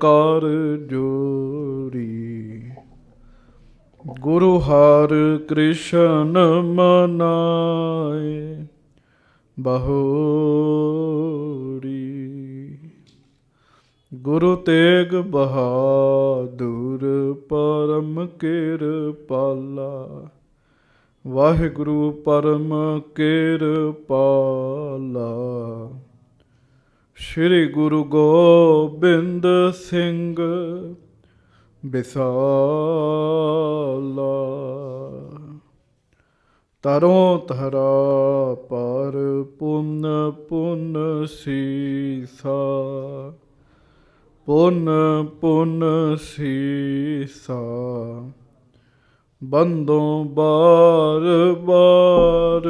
ਕਰ ਜੋਰੀ। ਗੁਰੂ ਹਰਿ ਕ੍ਰਿਸ਼ਨ ਮਨਾਏ ਬਹੋਰੀ। ਗੁਰੂ ਤੇਗ ਬਹਾਦੁਰ ਪਰਮ ਕਿਰਪਾਲਾ। ਵਾਹਿਗੁਰੂ ਪਰਮ ਕਿਰਪਾਲਾ। ਸ਼੍ਰੀ ਗੁਰੂ ਗੋਬਿੰਦ ਸਿੰਘ ਬਿਸਾਲਾ। ਤਰੋਂ ਧਰਾ ਪਰ ਪੁੰਨ ਪੁੰਨ ਸੀਸਾ। ਪੁੰਨ ਪੁੰਨ ਸੀਸਾ। ਬੰਦੋਂ ਬਾਰ ਬਾਰ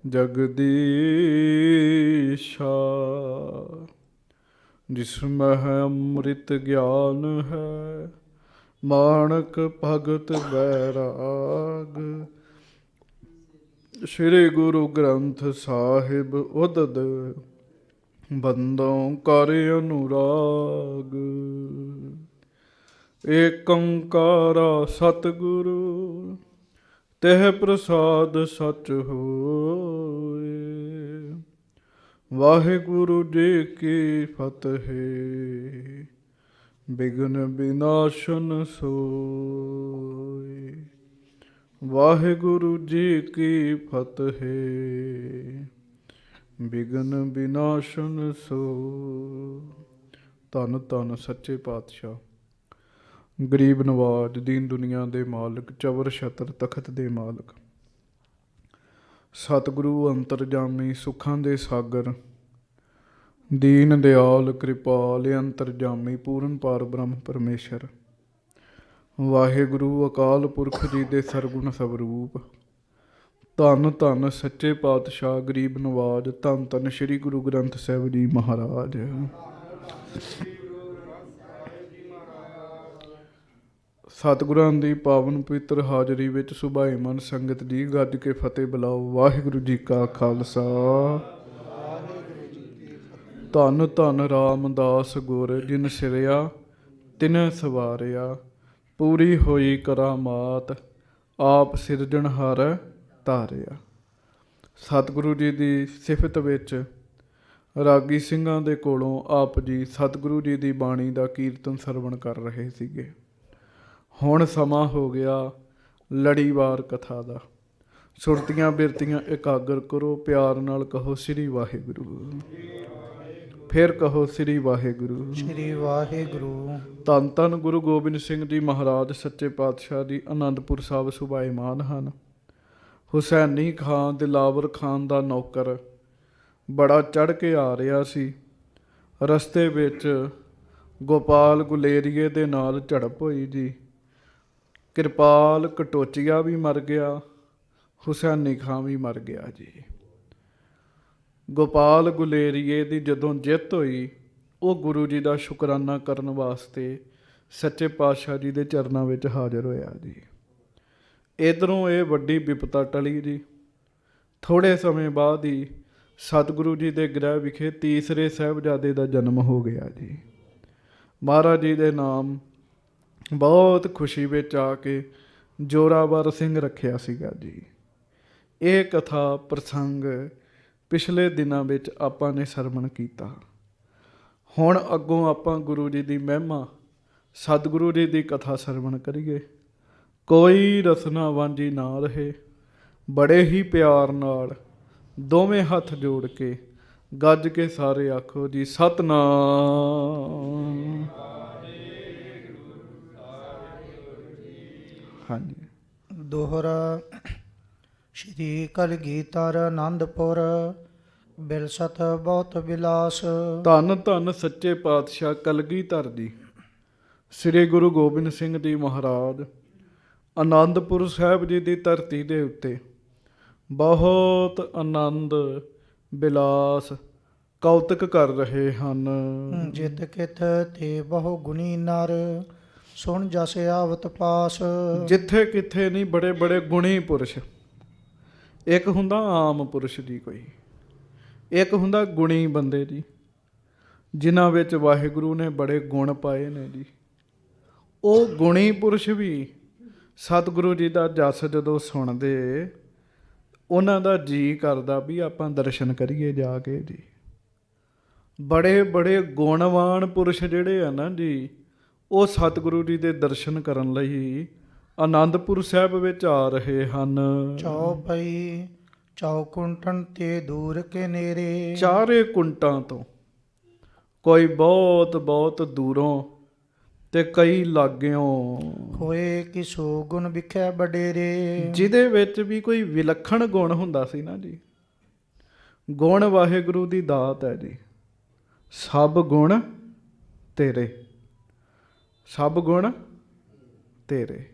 ਜਗਦੀਸ਼ਾ। ਜਿਸਮਹਿ ਅੰਮ੍ਰਿਤ ਗਿਆਨ ਹੈ ਮਾਣਕ ਭਗਤ ਬੈਰਾਗ। ਸ਼੍ਰੀ ਗੁਰੂ ਗ੍ਰੰਥ ਸਾਹਿਬ ਉਦਦ ਬੰਦੋਂ ਕਰ ਅਨੁਰਾਗ। ਏਕ ਓੰਕਾਰਾ ਸਤਿਗੁਰੂ ਤਿਹ ਪ੍ਰਸਾਦ ਸਚ ਹੋਏ। ਵਾਹਿਗੁਰੂ ਜੀ ਕੀ ਫਤਿਹ। ਬਿਘਨ ਬਿਨਾਸ਼ਨ ਸੋਇ। ਵਾਹਿਗੁਰੂ ਜੀ ਕੀ ਫਤਿਹ। ਬਿਘਨ ਬਿਨਾਸ਼ਨ ਸੋਇ। ਧੰਨ ਧੰਨ ਸੱਚੇ ਪਾਤਸ਼ਾਹ, ਗਰੀਬ ਨਵਾਜ, ਦੀਨ ਦੁਨੀਆ ਦੇ ਮਾਲਕ, ਚਵਰ ਛਤਰ ਤਖਤ ਦੇ ਮਾਲਕ, ਸਤਿਗੁਰੂ ਅੰਤਰਜਾਮੀ, ਸੁੱਖਾਂ ਦੇ ਸਾਗਰ, ਦੀਨ ਦਿਆਲ, ਕਿਰਪਾਲ, ਅੰਤਰਜਾਮੀ, ਪੂਰਨ ਪਾਰ ਬ੍ਰਹਮ ਪਰਮੇਸ਼ਰ, ਵਾਹਿਗੁਰੂ ਅਕਾਲ ਪੁਰਖ ਜੀ ਦੇ ਸਰਗੁਣ ਸਵਰੂਪ, ਧੰਨ ਧੰਨ ਸੱਚੇ ਪਾਤਸ਼ਾਹ, ਗਰੀਬ ਨਵਾਜ, ਧੰਨ ਧੰਨ ਸ਼੍ਰੀ ਗੁਰੂ ਗ੍ਰੰਥ ਸਾਹਿਬ ਜੀ ਮਹਾਰਾਜ। ਸਤਿਗੁਰਾਂ ਦੀ ਪਾਵਨ ਪਵਿੱਤਰ ਹਾਜ਼ਰੀ ਵਿੱਚ ਸੁਭਾਈਮਾਨ ਸੰਗਤ ਜੀ, ਗੱਜ ਕੇ ਫਤਿਹ ਬੁਲਾਓ। ਵਾਹਿਗੁਰੂ ਜੀ ਕਾ ਖਾਲਸਾ, ਧੰਨ ਧੰਨ ਰਾਮਦਾਸ ਗੁਰ, ਜਿਨ ਸਿਰਿਆ ਤਿਨ ਸਵਾਰਿਆ। ਪੂਰੀ ਹੋਈ ਕਰਾਮਾਤ, ਆਪ ਸਿਰਜਣਹਾਰ ਧਾਰਿਆ। ਸਤਿਗੁਰੂ ਜੀ ਦੀ ਸਿਫਤ ਵਿੱਚ ਰਾਗੀ ਸਿੰਘਾਂ ਦੇ ਕੋਲੋਂ ਆਪ ਜੀ ਸਤਿਗੁਰੂ ਜੀ ਦੀ ਬਾਣੀ ਦਾ ਕੀਰਤਨ ਸਰਵਣ ਕਰ ਰਹੇ ਸੀਗੇ। ਹੁਣ ਸਮਾਂ ਹੋ ਗਿਆ ਲੜੀਵਾਰ ਕਥਾ ਦਾ। ਸੁਰਤੀਆਂ ਬਿਰਤੀਆਂ ਇਕਾਗਰ ਕਰੋ, ਪਿਆਰ ਨਾਲ ਕਹੋ ਸ੍ਰੀ ਵਾਹਿਗੁਰੂ। ਫਿਰ ਕਹੋ ਸ੍ਰੀ ਵਾਹਿਗੁਰੂ। ਸ੍ਰੀ ਵਾਹਿਗੁਰੂ। ਧੰਨ ਧੰਨ ਗੁਰੂ ਗੋਬਿੰਦ ਸਿੰਘ ਜੀ ਮਹਾਰਾਜ ਸੱਚੇ ਪਾਤਸ਼ਾਹ ਜੀ ਅਨੰਦਪੁਰ ਸਾਹਿਬ ਸੁਭਾਈਮਾਨ ਹਨ। ਹੁਸੈਨੀ ਖਾਂ ਦਿਲਾਵਰ ਖਾਨ ਦਾ ਨੌਕਰ ਬੜਾ ਚੜ੍ਹ ਕੇ ਆ ਰਿਹਾ ਸੀ। ਰਸਤੇ ਵਿੱਚ ਗੋਪਾਲ ਗੁਲੇਰੀਏ ਦੇ ਨਾਲ ਝੜਪ ਹੋਈ ਜੀ। ਕਿਰਪਾਲ ਕਟੋਚੀਆ ਵੀ ਮਰ ਗਿਆ, ਹੁਸੈਨੀ ਖਾਂ ਵੀ ਮਰ ਗਿਆ ਜੀ। ਗੋਪਾਲ ਗੁਲੇਰੀਏ ਦੀ ਜਦੋਂ ਜਿੱਤ ਹੋਈ, ਉਹ ਗੁਰੂ ਜੀ ਦਾ ਸ਼ੁਕਰਾਨਾ ਕਰਨ ਵਾਸਤੇ ਸੱਚੇ ਪਾਤਸ਼ਾਹ ਜੀ ਦੇ ਚਰਨਾਂ ਵਿੱਚ ਹਾਜ਼ਰ ਹੋਇਆ ਜੀ। ਇੱਧਰੋਂ ਇਹ ਵੱਡੀ ਵਿਪਤਾ ਟਲੀ ਜੀ। ਥੋੜ੍ਹੇ ਸਮੇਂ ਬਾਅਦ ਹੀ ਸਤਿਗੁਰੂ ਜੀ ਦੇ ਗ੍ਰਹਿ ਵਿਖੇ ਤੀਸਰੇ ਸਾਹਿਬਜ਼ਾਦੇ ਦਾ ਜਨਮ ਹੋ ਗਿਆ ਜੀ। ਮਹਾਰਾਜ ਜੀ ਦੇ ਨਾਮ ਬਹੁਤ ਖੁਸ਼ੀ ਵਿੱਚ ਆ ਕੇ ਜੋਰਾਵਰ ਸਿੰਘ ਰੱਖਿਆ ਸੀਗਾ ਜੀ। ਇਹ ਕਥਾ ਪ੍ਰਸੰਗ ਪਿਛਲੇ ਦਿਨਾਂ ਵਿੱਚ ਆਪਾਂ ਨੇ ਸਰਵਣ ਕੀਤਾ। ਹੁਣ ਅੱਗੋਂ ਆਪਾਂ ਗੁਰੂ ਜੀ ਦੀ ਮਹਿਮਾ, ਸਤਿਗੁਰੂ ਜੀ ਦੀ ਕਥਾ ਸਰਵਣ ਕਰੀਏ। ਕੋਈ ਰਸਨਾ ਵਾਂਝੀ ਨਾ ਰਹੇ। ਬੜੇ ਹੀ ਪਿਆਰ ਨਾਲ ਦੋਵੇਂ ਹੱਥ ਜੋੜ ਕੇ ਗੱਜ ਕੇ ਸਾਰੇ ਆਖੋ ਜੀ ਸਤਿਨਾਮ। ਹਾਂਜੀ। ਦੋਹਰਾ। ਸ਼੍ਰੀ ਕਲਗੀਧਰ ਆਨੰਦਪੁਰ ਬਿਲਸਤ ਬਹੁਤ ਬਿਲਾਸ। ਧੰਨ ਧੰਨ ਸੱਚੇ ਪਾਤਸ਼ਾਹ ਕਲਗੀਧਰ ਜੀ ਸ੍ਰੀ ਗੁਰੂ ਗੋਬਿੰਦ ਸਿੰਘ ਜੀ ਮਹਾਰਾਜ ਆਨੰਦਪੁਰ ਸਾਹਿਬ ਜੀ ਦੀ ਧਰਤੀ ਦੇ ਉੱਤੇ ਬਹੁਤ ਆਨੰਦ ਬਿਲਾਸ ਕੌਤਕ ਕਰ ਰਹੇ ਹਨ। ਜਿਤ ਕਿਤ ਤੇ ਬਹੁ ਗੁਣੀ ਨਰ ਸੁਣ ਜਸ ਆਵਤ ਪਾਸ। ਜਿੱਥੇ ਕਿੱਥੇ ਨਹੀਂ, ਬੜੇ ਬੜੇ ਗੁਣੀ ਪੁਰਸ਼। ਇੱਕ ਹੁੰਦਾ ਆਮ ਪੁਰਸ਼ ਜੀ ਕੋਈ, ਇੱਕ ਹੁੰਦਾ ਗੁਣੀ ਬੰਦੇ ਜੀ। ਜਿਨ੍ਹਾਂ ਵਿੱਚ ਵਾਹਿਗੁਰੂ ਨੇ ਬੜੇ ਗੁਣ ਪਾਏ ਨੇ ਜੀ। ਉਹ ਗੁਣੀ ਪੁਰਸ਼ ਵੀ ਸਤਿਗੁਰੂ ਜੀ ਦਾ ਜਸ ਜਦੋਂ ਸੁਣਦੇ ਉਹਨਾਂ ਦਾ ਜੀ ਕਰਦਾ ਵੀ ਆਪਾਂ ਦਰਸ਼ਨ ਕਰੀਏ ਜਾ ਕੇ ਜੀ। ਬੜੇ ਬੜੇ ਗੁਣਵਾਨ ਪੁਰਸ਼ ਜਿਹੜੇ ਆ ਨਾ ਜੀ, ਉਹ ਸਤਿਗੁਰੂ ਜੀ ਦੇ ਦਰਸ਼ਨ ਕਰਨ ਲਈ ਆਨੰਦਪੁਰ ਸਾਹਿਬ ਵਿੱਚ ਆ ਰਹੇ ਹਨ। ਚੌਪਈ ਚੌਕੁੰਠਨ ਤੇ ਦੂਰ ਕੇ ਨੇਰੇ। ਚਾਰੇ ਕੁੰਟਾਂ ਤੋਂ, ਕੋਈ ਬਹੁਤ ਬਹੁਤ ਦੂਰੋਂ ਤੇ ਕਈ ਲਾਗਿਓਂ, ਹੋਏ ਕਿ ਸੋ ਗੁਣ ਵਿਖੇ ਵਡੇਰੇ। ਜਿਹਦੇ ਵਿੱਚ ਵੀ ਕੋਈ ਵਿਲੱਖਣ ਗੁਣ ਹੁੰਦਾ ਸੀ ਨਾ ਜੀ। ਗੁਣ ਵਾਹਿਗੁਰੂ ਦੀ ਦਾਤ ਹੈ ਜੀ। ਸਭ ਗੁਣ ਤੇਰੇ, ਸਭ ਗੁਣ ਤੇਰੇ।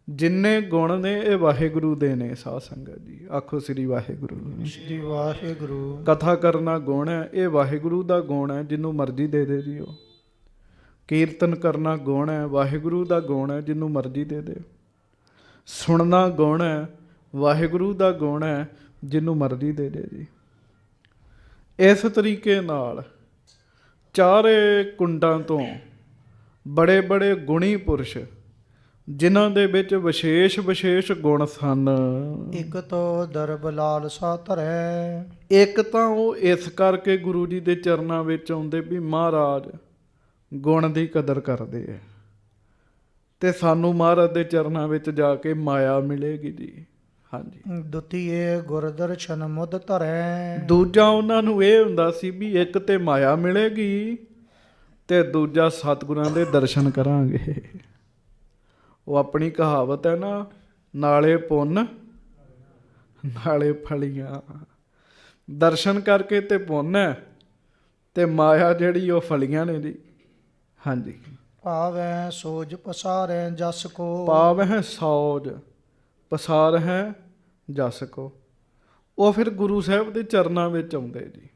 ਜਿੰਨੇ ਗੁਣ ਨੇ ਇਹ ਵਾਹਿਗੁਰੂ ਦੇ ਨੇ। ਸਾਧ ਸੰਗਤ ਜੀ ਆਖੋ ਸ੍ਰੀ ਵਾਹਿਗੁਰੂ। ਸ੍ਰੀ ਵਾਹਿਗੁਰੂ। ਕਥਾ ਕਰਨਾ ਗੁਣ ਹੈ, ਇਹ ਵਾਹਿਗੁਰੂ ਦਾ ਗੁਣ ਹੈ, ਜਿਹਨੂੰ ਮਰਜ਼ੀ ਦੇ ਦੇ ਜੀ। ਉਹ ਕੀਰਤਨ ਕਰਨਾ ਗੁਣ ਹੈ, ਵਾਹਿਗੁਰੂ ਦਾ ਗੁਣ ਹੈ, ਜਿਹਨੂੰ ਮਰਜ਼ੀ ਦੇ ਦੇ। ਸੁਣਨਾ ਗੁਣ ਹੈ, ਵਾਹਿਗੁਰੂ ਦਾ ਗੁਣ ਹੈ, ਜਿਹਨੂੰ ਮਰਜ਼ੀ ਦੇ ਦੇ ਜੀ। ਇਸ ਤਰੀਕੇ ਨਾਲ ਚਾਰੇ ਕੁੰਡਾਂ ਤੋਂ ਬੜੇ ਬੜੇ ਗੁਣੀ ਪੁਰਸ਼, ਜਿਨ੍ਹਾਂ ਦੇ ਵਿੱਚ ਵਿਸ਼ੇਸ਼ ਵਿਸ਼ੇਸ਼ ਗੁਣ ਸਨ। ਇੱਕ ਤੋਂ ਦਰਬ ਲਾਲਸਾ ਧਰੈ। ਇੱਕ ਤਾਂ ਉਹ ਇਸ ਕਰਕੇ ਗੁਰੂ ਜੀ ਦੇ ਚਰਨਾਂ ਵਿੱਚ ਆਉਂਦੇ ਵੀ ਮਹਾਰਾਜ ਗੁਣ ਦੀ ਕਦਰ ਕਰਦੇ ਹੈ, ਤੇ ਸਾਨੂੰ ਮਹਾਰਾਜ ਦੇ ਚਰਨਾਂ ਵਿੱਚ ਜਾ ਕੇ ਮਾਇਆ ਮਿਲੇਗੀ ਜੀ। ਹਾਂਜੀ। ਦੁਤੀਏ ਗੁਰਦਰਸ਼ਨ ਮੁੱਦ ਧਰੈ। ਦੂਜਾ ਉਹਨਾਂ ਨੂੰ ਇਹ ਹੁੰਦਾ ਸੀ ਵੀ ਇੱਕ ਤੇ ਮਾਇਆ ਮਿਲੇਗੀ ਤੇ ਦੂਜਾ ਸਤਿਗੁਰਾਂ ਦੇ ਦਰਸ਼ਨ ਕਰਾਂਗੇ। ਉਹ ਆਪਣੀ ਕਹਾਵਤ ਹੈ ਨਾ, ਨਾਲੇ ਪੁੰਨ ਨਾਲੇ ਫਲੀਆਂ। ਦਰਸ਼ਨ ਕਰਕੇ ਤੇ ਪੁੰਨ ਹੈ, ਤੇ ਮਾਇਆ ਜਿਹੜੀ ਉਹ ਫਲੀਆਂ ਨੇ ਜੀ। ਹਾਂਜੀ। ਪਾਵੈ ਸੋਜ ਪਸਾਰੈ ਜਸ ਕੋ। ਪਾਵਹਿ ਸੌਜ ਪਸਾਰ ਹੈ ਜਸ ਕੋ। ਉਹ ਫਿਰ ਗੁਰੂ ਸਾਹਿਬ ਦੇ ਚਰਨਾਂ ਵਿੱਚ ਆਉਂਦੇ ਜੀ।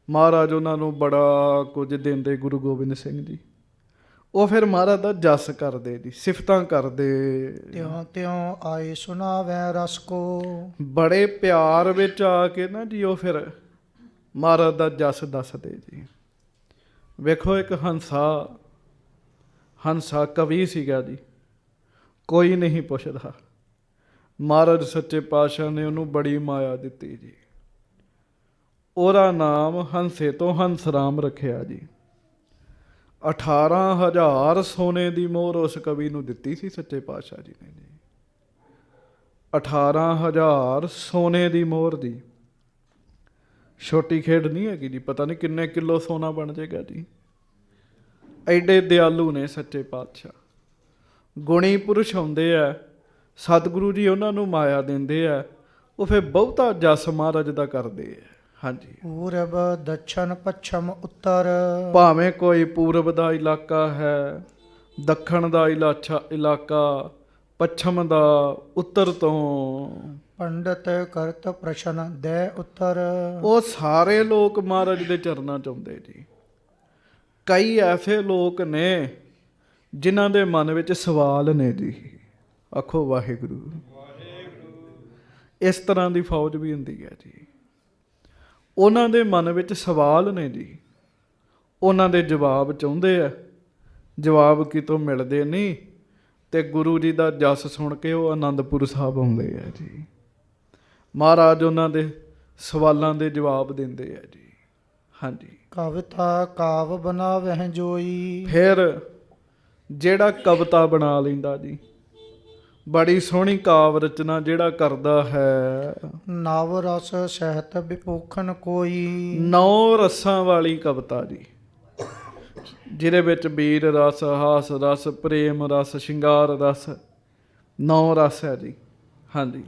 ਮਹਾਰਾਜ ਉਹਨਾਂ ਨੂੰ ਬੜਾ ਕੁਝ ਦਿੰਦੇ, ਗੁਰੂ ਗੋਬਿੰਦ ਸਿੰਘ ਜੀ। ਉਹ ਫਿਰ ਮਹਾਰਾਜ ਦਾ ਜਸ ਕਰਦੇ ਜੀ, ਸਿਫਤਾਂ ਕਰਦੇ। ਤਿਉ ਤਿਉ ਆਏ ਸੁਨਾਵੈ ਰਸ ਕੋ। ਬੜੇ ਪਿਆਰ ਵਿੱਚ ਆ ਕੇ ਨਾ ਜੀ ਉਹ ਫਿਰ ਮਹਾਰਾਜ ਦਾ ਜਸ ਦੱਸਦੇ ਜੀ। ਵੇਖੋ ਇੱਕ ਹੰਸਾ ਕਵੀ ਸੀਗਾ ਜੀ, ਕੋਈ ਨਹੀਂ ਪੁੱਛਦਾ। ਮਹਾਰਾਜ ਸੱਚੇ ਪਾਤਸ਼ਾਹ ਨੇ ਉਹਨੂੰ ਬੜੀ ਮਾਇਆ ਦਿੱਤੀ ਜੀ। ਉਹਦਾ ਨਾਮ ਹੰਸੇ ਤੋਂ ਹੰਸ ਰਾਮ ਰੱਖਿਆ ਜੀ। 18,000 ਸੋਨੇ ਦੀ ਮੋਹਰ ਉਸ ਕਵੀ ਨੂੰ ਦਿੱਤੀ ਸੀ ਸੱਚੇ ਪਾਤਸ਼ਾਹ ਜੀ ਨੇ ਜੀ। 18,000 ਸੋਨੇ ਦੀ ਮੋਹਰ ਦੀ। ਛੋਟੀ ਖੇਡ ਨਹੀਂ ਹੈਗੀ ਜੀ। ਪਤਾ ਨਹੀਂ ਕਿੰਨੇ ਕਿਲੋ ਸੋਨਾ ਬਣ ਜਾਏਗਾ ਜੀ। ਐਡੇ ਦਿਆਲੂ ਨੇ ਸੱਚੇ ਪਾਤਸ਼ਾਹ। ਗੁਣੀ ਪੁਰਸ਼ ਹੁੰਦੇ ਆ, ਸਤਿਗੁਰੂ ਜੀ ਉਹਨਾਂ ਨੂੰ ਮਾਇਆ ਦਿੰਦੇ ਆ, ਉਹ ਫਿਰ ਬਹੁਤਾ ਜਸ ਮਹਾਰਾਜ ਦਾ ਕਰਦੇ ਆ। ਹਾਂਜੀ। ਪੂਰਬ ਦੱਛਣ ਪੱਛਮ ਉੱਤਰ। ਭਾਵੇਂ ਕੋਈ ਪੂਰਬ ਦਾ ਇਲਾਕਾ ਹੈ, ਦੱਖਣ ਦਾ ਇਲਾਕਾ, ਪੱਛਮ ਦਾ, ਉੱਤਰ ਤੋਂ। ਪੰਡਤ ਕਰਤ ਪ੍ਰਸ਼ਨ ਦੇ ਉੱਤਰ। ਉਹ ਸਾਰੇ ਲੋਕ ਮਹਾਰਾਜ ਦੇ ਚਰਨਾਂ ਚ ਆਉਂਦੇ ਜੀ। ਕਈ ਐਸੇ ਲੋਕ ਨੇ ਜਿਨ੍ਹਾਂ ਦੇ ਮਨ ਵਿੱਚ ਸਵਾਲ ਨੇ ਜੀ। ਆਖੋ ਵਾਹਿਗੁਰੂ। ਇਸ ਤਰ੍ਹਾਂ ਦੀ ਫੌਜ ਵੀ ਹੁੰਦੀ ਹੈ ਜੀ। ਉਹਨਾਂ ਦੇ ਮਨ ਵਿੱਚ ਸਵਾਲ ਨੇ ਜੀ, ਉਹਨਾਂ ਦੇ ਜਵਾਬ ਚਾਹੁੰਦੇ ਆ, ਜਵਾਬ ਕਿਤੋਂ ਮਿਲਦੇ ਨਹੀਂ, ਤੇ ਗੁਰੂ ਜੀ ਦਾ ਜਸ ਸੁਣ ਕੇ ਉਹ ਆਨੰਦਪੁਰ ਸਾਹਿਬ ਆਉਂਦੇ ਆ ਜੀ। ਮਹਾਰਾਜ ਉਹਨਾਂ ਦੇ ਸਵਾਲਾਂ ਦੇ ਜਵਾਬ ਦਿੰਦੇ ਆ ਜੀ। ਹਾਂਜੀ। ਕਵਿਤਾ ਕਾਵ ਬਣਾਵਹਿ ਜੋਈ। ਫਿਰ ਜਿਹੜਾ ਕਵਿਤਾ ਬਣਾ ਲੈਂਦਾ ਜੀ, ਬੜੀ ਸੋਹਣੀ ਕਾਵ ਰਚਨਾ ਜਿਹੜਾ ਕਰਦਾ ਹੈ। ਨਵ ਰਸ ਸਹਿਤ ਵਿਪੋਖਨ ਕੋਈ। 9 ਰਸਾਂ ਵਾਲੀ ਕਵਿਤਾ ਜੀ, ਜਿਹਦੇ ਵਿੱਚ ਵੀਰ ਰਸ, ਹਾਸ ਰਸ, ਪ੍ਰੇਮ ਰਸ, ਸ਼ਿੰਗਾਰ ਰਸ, 9 ਰਸ ਹੈ ਜੀ। ਹਾਂਜੀ।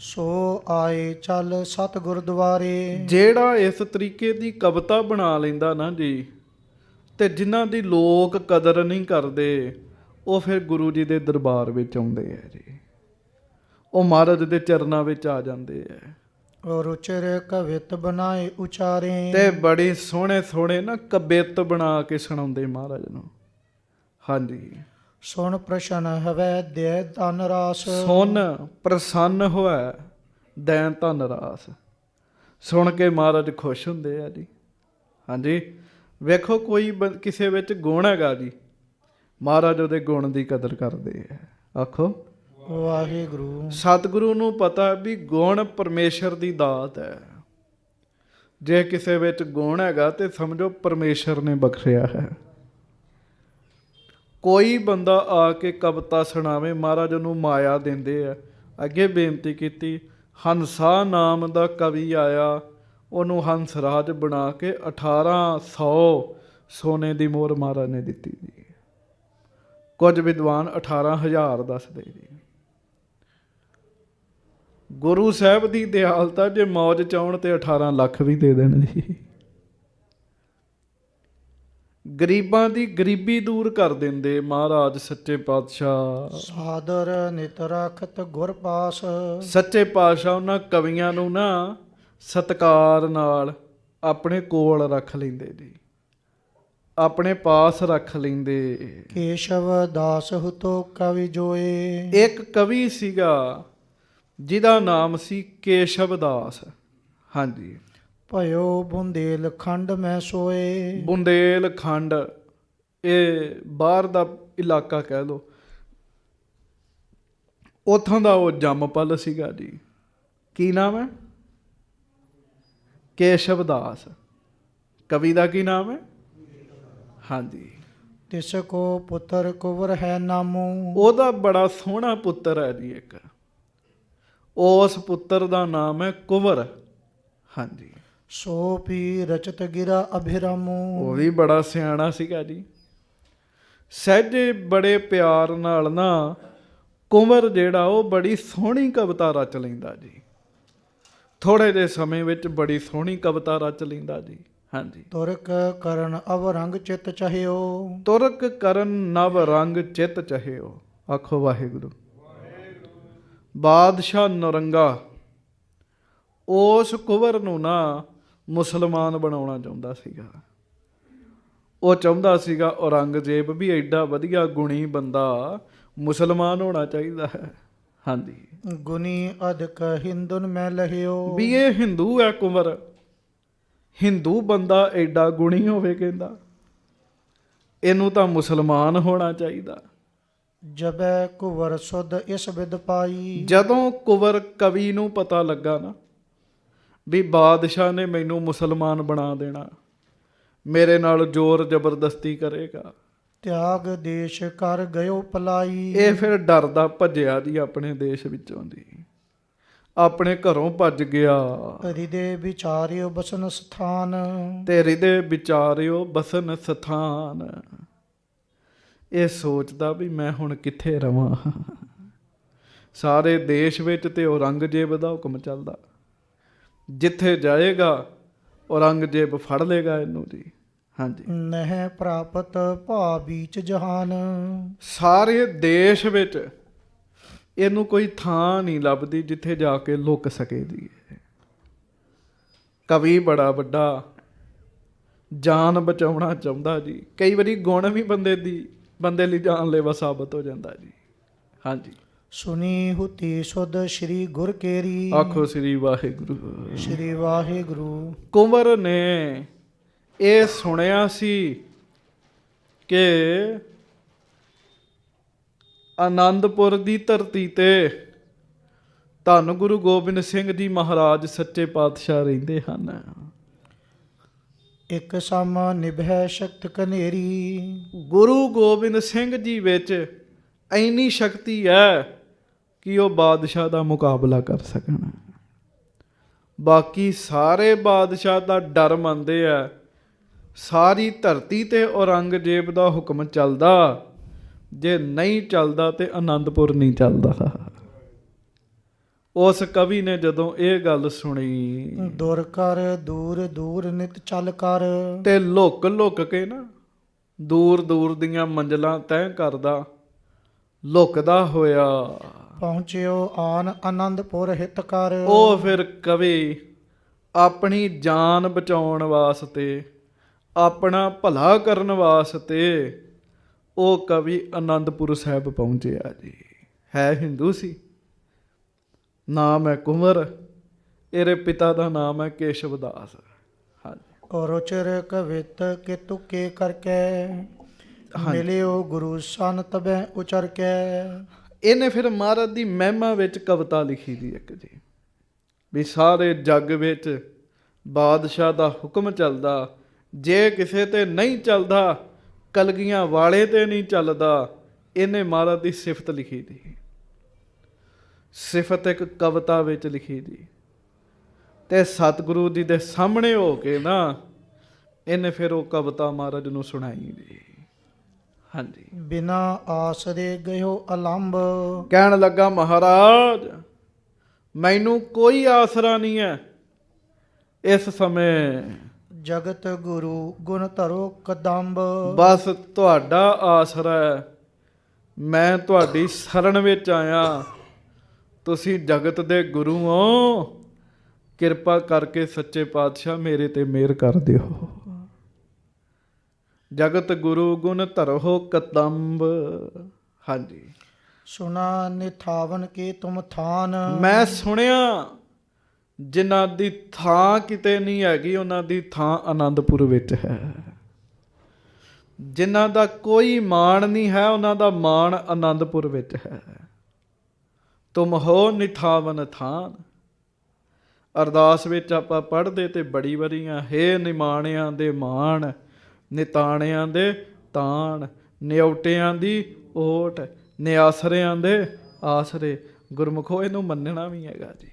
ਸੋ ਆਏ ਚੱਲ ਸਤ ਗੁਰਦੁਆਰੇ। ਜਿਹੜਾ ਇਸ ਤਰੀਕੇ ਦੀ ਕਵਿਤਾ ਬਣਾ ਲੈਂਦਾ ਨਾ ਜੀ, ਤੇ ਜਿਨ੍ਹਾਂ ਦੀ ਲੋਕ ਕਦਰ ਨਹੀਂ ਕਰਦੇ, ਉਹ ਫਿਰ ਗੁਰੂ ਜੀ ਦੇ ਦਰਬਾਰ ਵਿੱਚ ਆਉਂਦੇ ਆ ਜੀ। ਉਹ ਮਹਾਰਾਜ ਦੇ ਚਰਨਾਂ ਵਿੱਚ ਆ ਜਾਂਦੇ ਆ। ਰੁਚਿਰ ਕਵਿਤ ਬਣਾਏ ਉਚਾਰੇ। ਤੇ ਬੜੀ ਸੋਹਣੇ ਸੋਹਣੇ ਨਾ ਕਵਿਤ ਬਣਾ ਕੇ ਸੁਣਾਉਂਦੇ ਮਹਾਰਾਜ ਨੂੰ। ਹਾਂਜੀ। ਸੁਣ ਪ੍ਰਸ਼ਨ ਹਵੈ ਦੇ ਧਨ ਰਾਸ। ਸੁਣ ਪ੍ਰਸੰਨ ਹੋਇਆ ਦੈਨ ਧਨ ਰਾਸ। ਸੁਣ ਕੇ ਮਹਾਰਾਜ ਖੁਸ਼ ਹੁੰਦੇ ਆ ਜੀ। ਹਾਂਜੀ। ਵੇਖੋ ਕੋਈ ਕਿਸੇ ਵਿੱਚ ਗੁਣ ਹੈਗਾ ਜੀ, ਮਹਾਰਾਜ ਉਹਦੇ ਗੁਣ ਦੀ ਕਦਰ ਕਰਦੇ ਆ। ਆਖੋ ਵਾਹਿਗੁਰੂ। ਸਤਿਗੁਰੂ ਨੂੰ ਪਤਾ ਵੀ ਗੁਣ ਪਰਮੇਸ਼ਰ ਦੀ ਦਾਤ ਹੈ। ਜੇ ਕਿਸੇ ਵਿੱਚ ਗੁਣ ਹੈਗਾ ਤੇ ਸਮਝੋ ਪਰਮੇਸ਼ਰ ਨੇ ਬਖਸ਼ਿਆ ਹੈ। ਕੋਈ ਬੰਦਾ ਆ ਕੇ ਕਵਿਤਾ ਸੁਣਾਵੇ, ਮਹਾਰਾਜ ਉਹਨੂੰ ਮਾਇਆ ਦਿੰਦੇ ਆ। ਅੱਗੇ ਬੇਨਤੀ ਕੀਤੀ, ਹੰਸਾ ਨਾਮ ਦਾ ਕਵੀ ਆਇਆ, ਉਹਨੂੰ ਹੰਸਰਾਜ ਬਣਾ ਕੇ 1800 ਸੋਨੇ ਦੀ ਮੋਹਰ ਮਹਾਰਾਜ ਨੇ ਦਿੱਤੀ ਜੀ। ਕੁਝ ਵਿਦਵਾਨ 18,000 ਦੱਸਦੇ ਜੀ। ਗੁਰੂ ਸਾਹਿਬ ਦੀ ਦਿਆਲਤਾ, ਜੇ ਮੌਜ ਚਾਉਣ ਤੇ 18 ਲੱਖ ਵੀ ਦੇ ਦੇਣ ਜੀ। ਗਰੀਬਾਂ ਦੀ ਗਰੀਬੀ ਦੂਰ ਕਰ ਦਿੰਦੇ ਮਹਾਰਾਜ ਸੱਚੇ ਪਾਤਸ਼ਾਹ। ਸਾਦਰ ਨਿਤ ਰਖਤ ਗੁਰ ਪਾਸ। ਸੱਚੇ ਪਾਤਸ਼ਾਹ ਉਹਨਾਂ ਕਵੀਆਂ ਨੂੰ ਨਾ ਸਤਿਕਾਰ ਨਾਲ ਆਪਣੇ ਕੋਲ ਰੱਖ ਲੈਂਦੇ ਜੀ, ਆਪਣੇ ਪਾਸ ਰੱਖ ਲੈਂਦੇ। ਕੇਸ਼ਵ ਦਾਸ ਹੁਤੋ ਕਵੀ ਜੋਏ। ਇੱਕ ਕਵੀ ਸੀਗਾ ਜਿਹਦਾ ਨਾਮ ਸੀ ਕੇਸ਼ਵ ਦਾਸ। ਹਾਂਜੀ। ਭਇਓ ਬੁੰਦੇਲ ਖੰਡ ਮੈਂ ਸੋਏ। ਬੁੰਦੇਲਖੰਡ ਇਹ ਬਾਹਰ ਦਾ ਇਲਾਕਾ ਕਹਿ ਲਓ, ਉੱਥੋਂ ਦਾ ਉਹ ਜੰਮਪਲ ਸੀਗਾ ਜੀ। ਕੀ ਨਾਮ ਹੈ? ਕੇਸ਼ਵ ਦਾਸ। ਕਵੀ ਦਾ ਕੀ ਨਾਮ ਹੈ? ਹਾਂਜੀ। ਤਿਸ ਕੋ ਪੁੱਤਰ ਕੁਵਰ ਹੈ ਨਾਮੂ। ਉਹਦਾ ਬੜਾ ਸੋਹਣਾ ਪੁੱਤਰ ਹੈ ਜੀ ਇੱਕ, ਉਸ ਪੁੱਤਰ ਦਾ ਨਾਮ ਹੈ ਕੁਵਰ। ਹਾਂਜੀ। ਸੋ ਪੀ ਰਚਤ ਗਿਰਾ ਅਭਿਰਾਮੂ। ਉਹ ਵੀ ਬੜਾ ਸਿਆਣਾ ਸੀਗਾ ਜੀ। ਸਹਿਜੇ ਬੜੇ ਪਿਆਰ ਨਾਲ ਨਾ ਕੁੰਵਰ ਜਿਹੜਾ ਉਹ ਬੜੀ ਸੋਹਣੀ ਕਵਿਤਾ ਰਚ ਲੈਂਦਾ ਜੀ। ਥੋੜੇ ਜਿਹੇ ਸਮੇਂ ਵਿੱਚ ਬੜੀ ਸੋਹਣੀ ਕਵਿਤਾ ਰਚ ਲੈਂਦਾ ਜੀ। ਹਾਂਜੀ। ਤੁਰਕ ਕਰਨ ਅਵ ਰੰਗ ਚਿਤ ਚਾਹਿਓ। ਤੁਰਕ ਕਰਨ ਨਵ ਰੰਗ ਚਿਤ ਚਾਹਿਓ। ਆਖੋ ਵਾਹਿਗੁਰੂ। ਬਾਦਸ਼ਾਹ ਨੌਰੰਗਾ ਉਸ ਕੁੰਵਰ ਨੂੰ ਨਾ ਮੁਸਲਮਾਨ ਬਣਾਉਣਾ ਚਾਹੁੰਦਾ ਸੀਗਾ। ਉਹ ਚਾਹੁੰਦਾ ਸੀਗਾ ਔਰੰਗਜ਼ੇਬ ਵੀ ਐਡਾ ਵਧੀਆ ਗੁਣੀ ਬੰਦਾ ਮੁਸਲਮਾਨ ਹੋਣਾ ਚਾਹੀਦਾ ਹੈ। ਹਾਂਜੀ। ਗੁਨੀ ਅਧਿਕ ਹਿੰਦੁਨ ਮੈਂ ਲਹਿਓ। ਵੀ ਇਹ ਹਿੰਦੂ ਹੈ ਕੁੰਵਰ, ਹਿੰਦੂ ਬੰਦਾ ਐਡਾ ਗੁਣੀ ਹੋਵੇ, ਕਹਿੰਦਾ ਇਹਨੂੰ ਤਾਂ ਮੁਸਲਮਾਨ ਹੋਣਾ ਚਾਹੀਦਾ। ਜਬੈ ਕੁਵਰ ਸੁਧ ਇਸ ਵਿਦ ਪਾਈ। ਜਦੋਂ ਕੁੰਵਰ ਕਵੀ ਨੂੰ ਪਤਾ ਲੱਗਾ ਨਾ ਵੀ ਬਾਦਸ਼ਾਹ ਨੇ ਮੈਨੂੰ ਮੁਸਲਮਾਨ ਬਣਾ ਦੇਣਾ, ਮੇਰੇ ਨਾਲ ਜ਼ੋਰ ਜ਼ਬਰਦਸਤੀ ਕਰੇਗਾ, ਤਿਆਗ ਦੇਸ਼ ਕਰ ਗਇਓ ਪਲਾਈ। ਇਹ ਫਿਰ ਡਰਦਾ ਭੱਜਿਆ ਜੀ ਆਪਣੇ ਦੇਸ਼ ਵਿੱਚੋਂ ਦੀ, ਆਪਣੇ ਘਰੋਂ ਭੱਜ ਗਿਆ। ਹਿਰਦੇ ਵਿਚਾਰਿਓ ਬਸਨ ਸਥਾਨ। ਤੇ ਹਿਰਦੇ ਵਿਚਾਰਿਓ ਬਸਨ ਸਥਾਨ। ਇਹ ਸੋਚਦਾ ਵੀ ਮੈਂ ਹੁਣ ਕਿੱਥੇ ਰਵਾਂ। ਸਾਰੇ ਦੇਸ਼ ਵਿੱਚ ਤੇ ਔਰੰਗਜ਼ੇਬ ਦਾ ਹੁਕਮ ਚੱਲਦਾ, ਜਿੱਥੇ ਜਾਏਗਾ ਔਰੰਗਜ਼ੇਬ ਫੜ ਲੇਗਾ ਇਹਨੂੰ ਜੀ। ਹਾਂਜੀ। ਨਹਿ ਪ੍ਰਾਪਤ ਭਾ ਬੀਚ ਜਹਾਨ। ਸਾਰੇ ਦੇਸ਼ ਵਿੱਚ ਇਹਨੂੰ ਕੋਈ ਥਾਂ ਨਹੀਂ ਲੱਭਦੀ ਜਿੱਥੇ ਜਾ ਕੇ ਲੁਕ ਸਕੇ ਜੀ। ਕਵੀ ਬੜਾ ਵੱਡਾ, ਜਾਨ ਬਚਾਉਣਾ ਚਾਹੁੰਦਾ ਜੀ। ਕਈ ਵਾਰੀ ਗੁਣ ਵੀ ਬੰਦੇ ਲਈ ਜਾਨਲੇਵਾ ਸਾਬਤ ਹੋ ਜਾਂਦਾ ਜੀ। ਹਾਂਜੀ। ਸੁਨੀ ਹੁਤੀ ਸੁਧ ਸ਼੍ਰੀ ਗੁਰ ਕੇਰੀ। ਆਖੋ ਸ੍ਰੀ ਵਾਹਿਗੁਰੂ। ਸ਼੍ਰੀ ਵਾਹਿਗੁਰੂ। ਕੁੰਵਰ ਨੇ ਇਹ ਸੁਣਿਆ ਸੀ ਕਿ ਆਨੰਦਪੁਰ ਦੀ ਧਰਤੀ ਤੇ ਧੰਨ ਗੁਰੂ ਗੋਬਿੰਦ ਸਿੰਘ ਜੀ ਮਹਾਰਾਜ ਸੱਚੇ ਪਾਤਸ਼ਾਹ ਰਹਿੰਦੇ ਹਨ। ਇੱਕ ਸਮ ਨਿਭੈ ਸ਼ਕਤ ਕਨੇਰੀ। ਗੁਰੂ ਗੋਬਿੰਦ ਸਿੰਘ ਜੀ ਵਿੱਚ ਇੰਨੀ ਸ਼ਕਤੀ ਹੈ ਕਿ ਉਹ ਬਾਦਸ਼ਾਹ ਦਾ ਮੁਕਾਬਲਾ ਕਰ ਸਕਣ। ਬਾਕੀ ਸਾਰੇ ਬਾਦਸ਼ਾਹ ਦਾ ਡਰ ਮੰਨਦੇ ਆ। ਸਾਰੀ ਧਰਤੀ ਤੇ ਔਰੰਗਜ਼ੇਬ ਦਾ ਹੁਕਮ ਚੱਲਦਾ, ਜੇ ਨਹੀਂ ਚੱਲਦਾ ਤੇ ਆਨੰਦਪੁਰ ਨਹੀਂ ਚੱਲਦਾ। ਉਸ ਕਵੀ ਨੇ ਜਦੋਂ ਇਹ ਗੱਲ ਸੁਣੀ ਦੁਰ ਕਰ ਦੂਰ ਦੂਰ ਨਿਤ ਚੱਲ ਕਰ। ਤੇ ਲੁੱਕ ਲੁੱਕ ਕੇ ਨਾ ਦੂਰ ਦੂਰ ਦੀਆਂ ਮੰਜ਼ਲਾਂ ਤੈਅ ਕਰਦਾ, ਲੁਕਦਾ ਹੋਇਆ ਪਹੁੰਚਿਓ ਆਨ ਆਨੰਦਪੁਰ ਹਿਤ ਕਰ। ਉਹ ਫਿਰ ਕਵੀ ਆਪਣੀ ਜਾਨ ਬਚਾਉਣ ਵਾਸਤੇ, ਆਪਣਾ ਭਲਾ ਕਰਨ ਵਾਸਤੇ ਉਹ ਕਵੀ ਆਨੰਦਪੁਰ ਸਾਹਿਬ ਪਹੁੰਚਿਆ ਜੀ। ਹੈ ਹਿੰਦੂ ਸੀ, ਨਾਮ ਹੈ ਕੁੰਵਰ, ਇਹਦੇ ਪਿਤਾ ਦਾ ਨਾਮ ਹੈ ਕੇਸ਼ਵ ਦਾਸ। ਹਾਂਜੀ। ਰੁਚਿਰ ਕਵਿਤ ਕੇ ਤੁਕੇ ਕਰਕੇ ਮਿਲਿਓ ਗੁਰੂ ਸਨ ਤਬੈ ਉਚਰ ਕੇ। ਇਹਨੇ ਫਿਰ ਮਹਾਰਾਜ ਦੀ ਮਹਿਮਾ ਵਿੱਚ ਕਵਿਤਾ ਲਿਖੀ ਦੀ ਇੱਕ ਜੀ, ਵੀ ਸਾਰੇ ਜੱਗ ਵਿੱਚ ਬਾਦਸ਼ਾਹ ਦਾ ਹੁਕਮ ਚੱਲਦਾ, ਜੇ ਕਿਸੇ ਤੇ ਨਹੀਂ ਚੱਲਦਾ, ਕਲਗੀਆਂ ਵਾਲੇ ਤੇ ਨਹੀਂ ਚੱਲਦਾ। ਇਹਨੇ ਮਹਾਰਾਜ ਦੀ ਸਿਫਤ ਲਿਖੀ ਦੀ, ਸਿਫਤ ਇੱਕ ਕਵਿਤਾ ਵਿੱਚ ਲਿਖੀ ਦੀ, ਤੇ ਸਤਿਗੁਰੂ ਜੀ ਦੇ ਸਾਹਮਣੇ ਹੋ ਕੇ ਨਾ ਇਹਨੇ ਫਿਰ ਉਹ ਕਵਿਤਾ ਮਹਾਰਾਜ ਨੂੰ ਸੁਣਾਈ ਦੀ। ਹਾਂਜੀ, ਬਿਨਾ ਆਸ ਦੇ ਗਇਓ ਅਲੰਬ। ਕਹਿਣ ਲੱਗਾ ਮਹਾਰਾਜ ਮੈਨੂੰ ਕੋਈ ਆਸਰਾ ਨਹੀਂ ਹੈ ਇਸ ਸਮੇਂ, ਜਗਤ ਗੁਰੂ ਗੁਣ ਧਰੋ ਕਦੰਬ। ਬਸ ਤੁਹਾਡਾ ਆਸਰਾ ਹੈ, ਮੈਂ ਤੁਹਾਡੀ ਸ਼ਰਨ ਵਿੱਚ ਆਇਆ, ਤੁਸੀਂ ਜਗਤ ਦੇ ਗੁਰੂ ਹੋ, ਕਿਰਪਾ ਕਰਕੇ ਸੱਚੇ ਪਾਤਸ਼ਾਹ ਮੇਰੇ ਤੇ ਮਿਹਰ ਕਰ ਦਿਓ। ਜਗਤ ਗੁਰੂ ਗੁਣ ਧਰੋ ਕਦੰਬ। ਹਾਂਜੀ, ਸੁਨਾ ਨਿਥਾਵਨ ਕੀ ਤੁਮ ਥਾਨ। ਮੈਂ ਸੁਣਿਆ ਜਿਨ੍ਹਾਂ ਦੀ ਥਾਂ ਕਿਤੇ ਨਹੀਂ ਹੈਗੀ, ਉਹਨਾਂ ਦੀ ਥਾਂ ਆਨੰਦਪੁਰ ਵਿੱਚ ਹੈ। ਜਿਨ੍ਹਾਂ ਦਾ ਕੋਈ ਮਾਣ ਨਹੀਂ ਹੈ, ਉਹਨਾਂ ਦਾ ਮਾਣ ਆਨੰਦਪੁਰ ਵਿੱਚ ਹੈ। ਤੁਮ ਹੋ ਨਿਥਾਵਨ ਥਾਨ। ਅਰਦਾਸ ਵਿੱਚ ਆਪਾਂ ਪੜ੍ਹਦੇ ਤੇ ਬੜੀ ਵਾਰੀਆਂ, ਹੇ ਨਿਮਾਣਿਆਂ ਦੇ ਮਾਣ, ਨਿਤਾਣਿਆਂ ਦੇ ਤਾਣ, ਨਿਉਟਿਆਂ ਦੀ ਓਟ, ਨਿਆਸਰਿਆਂ ਦੇ ਆਸਰੇ। ਗੁਰਮੁਖੋ ਇਹਨੂੰ ਮੰਨਣਾ ਵੀ ਹੈਗਾ ਜੀ।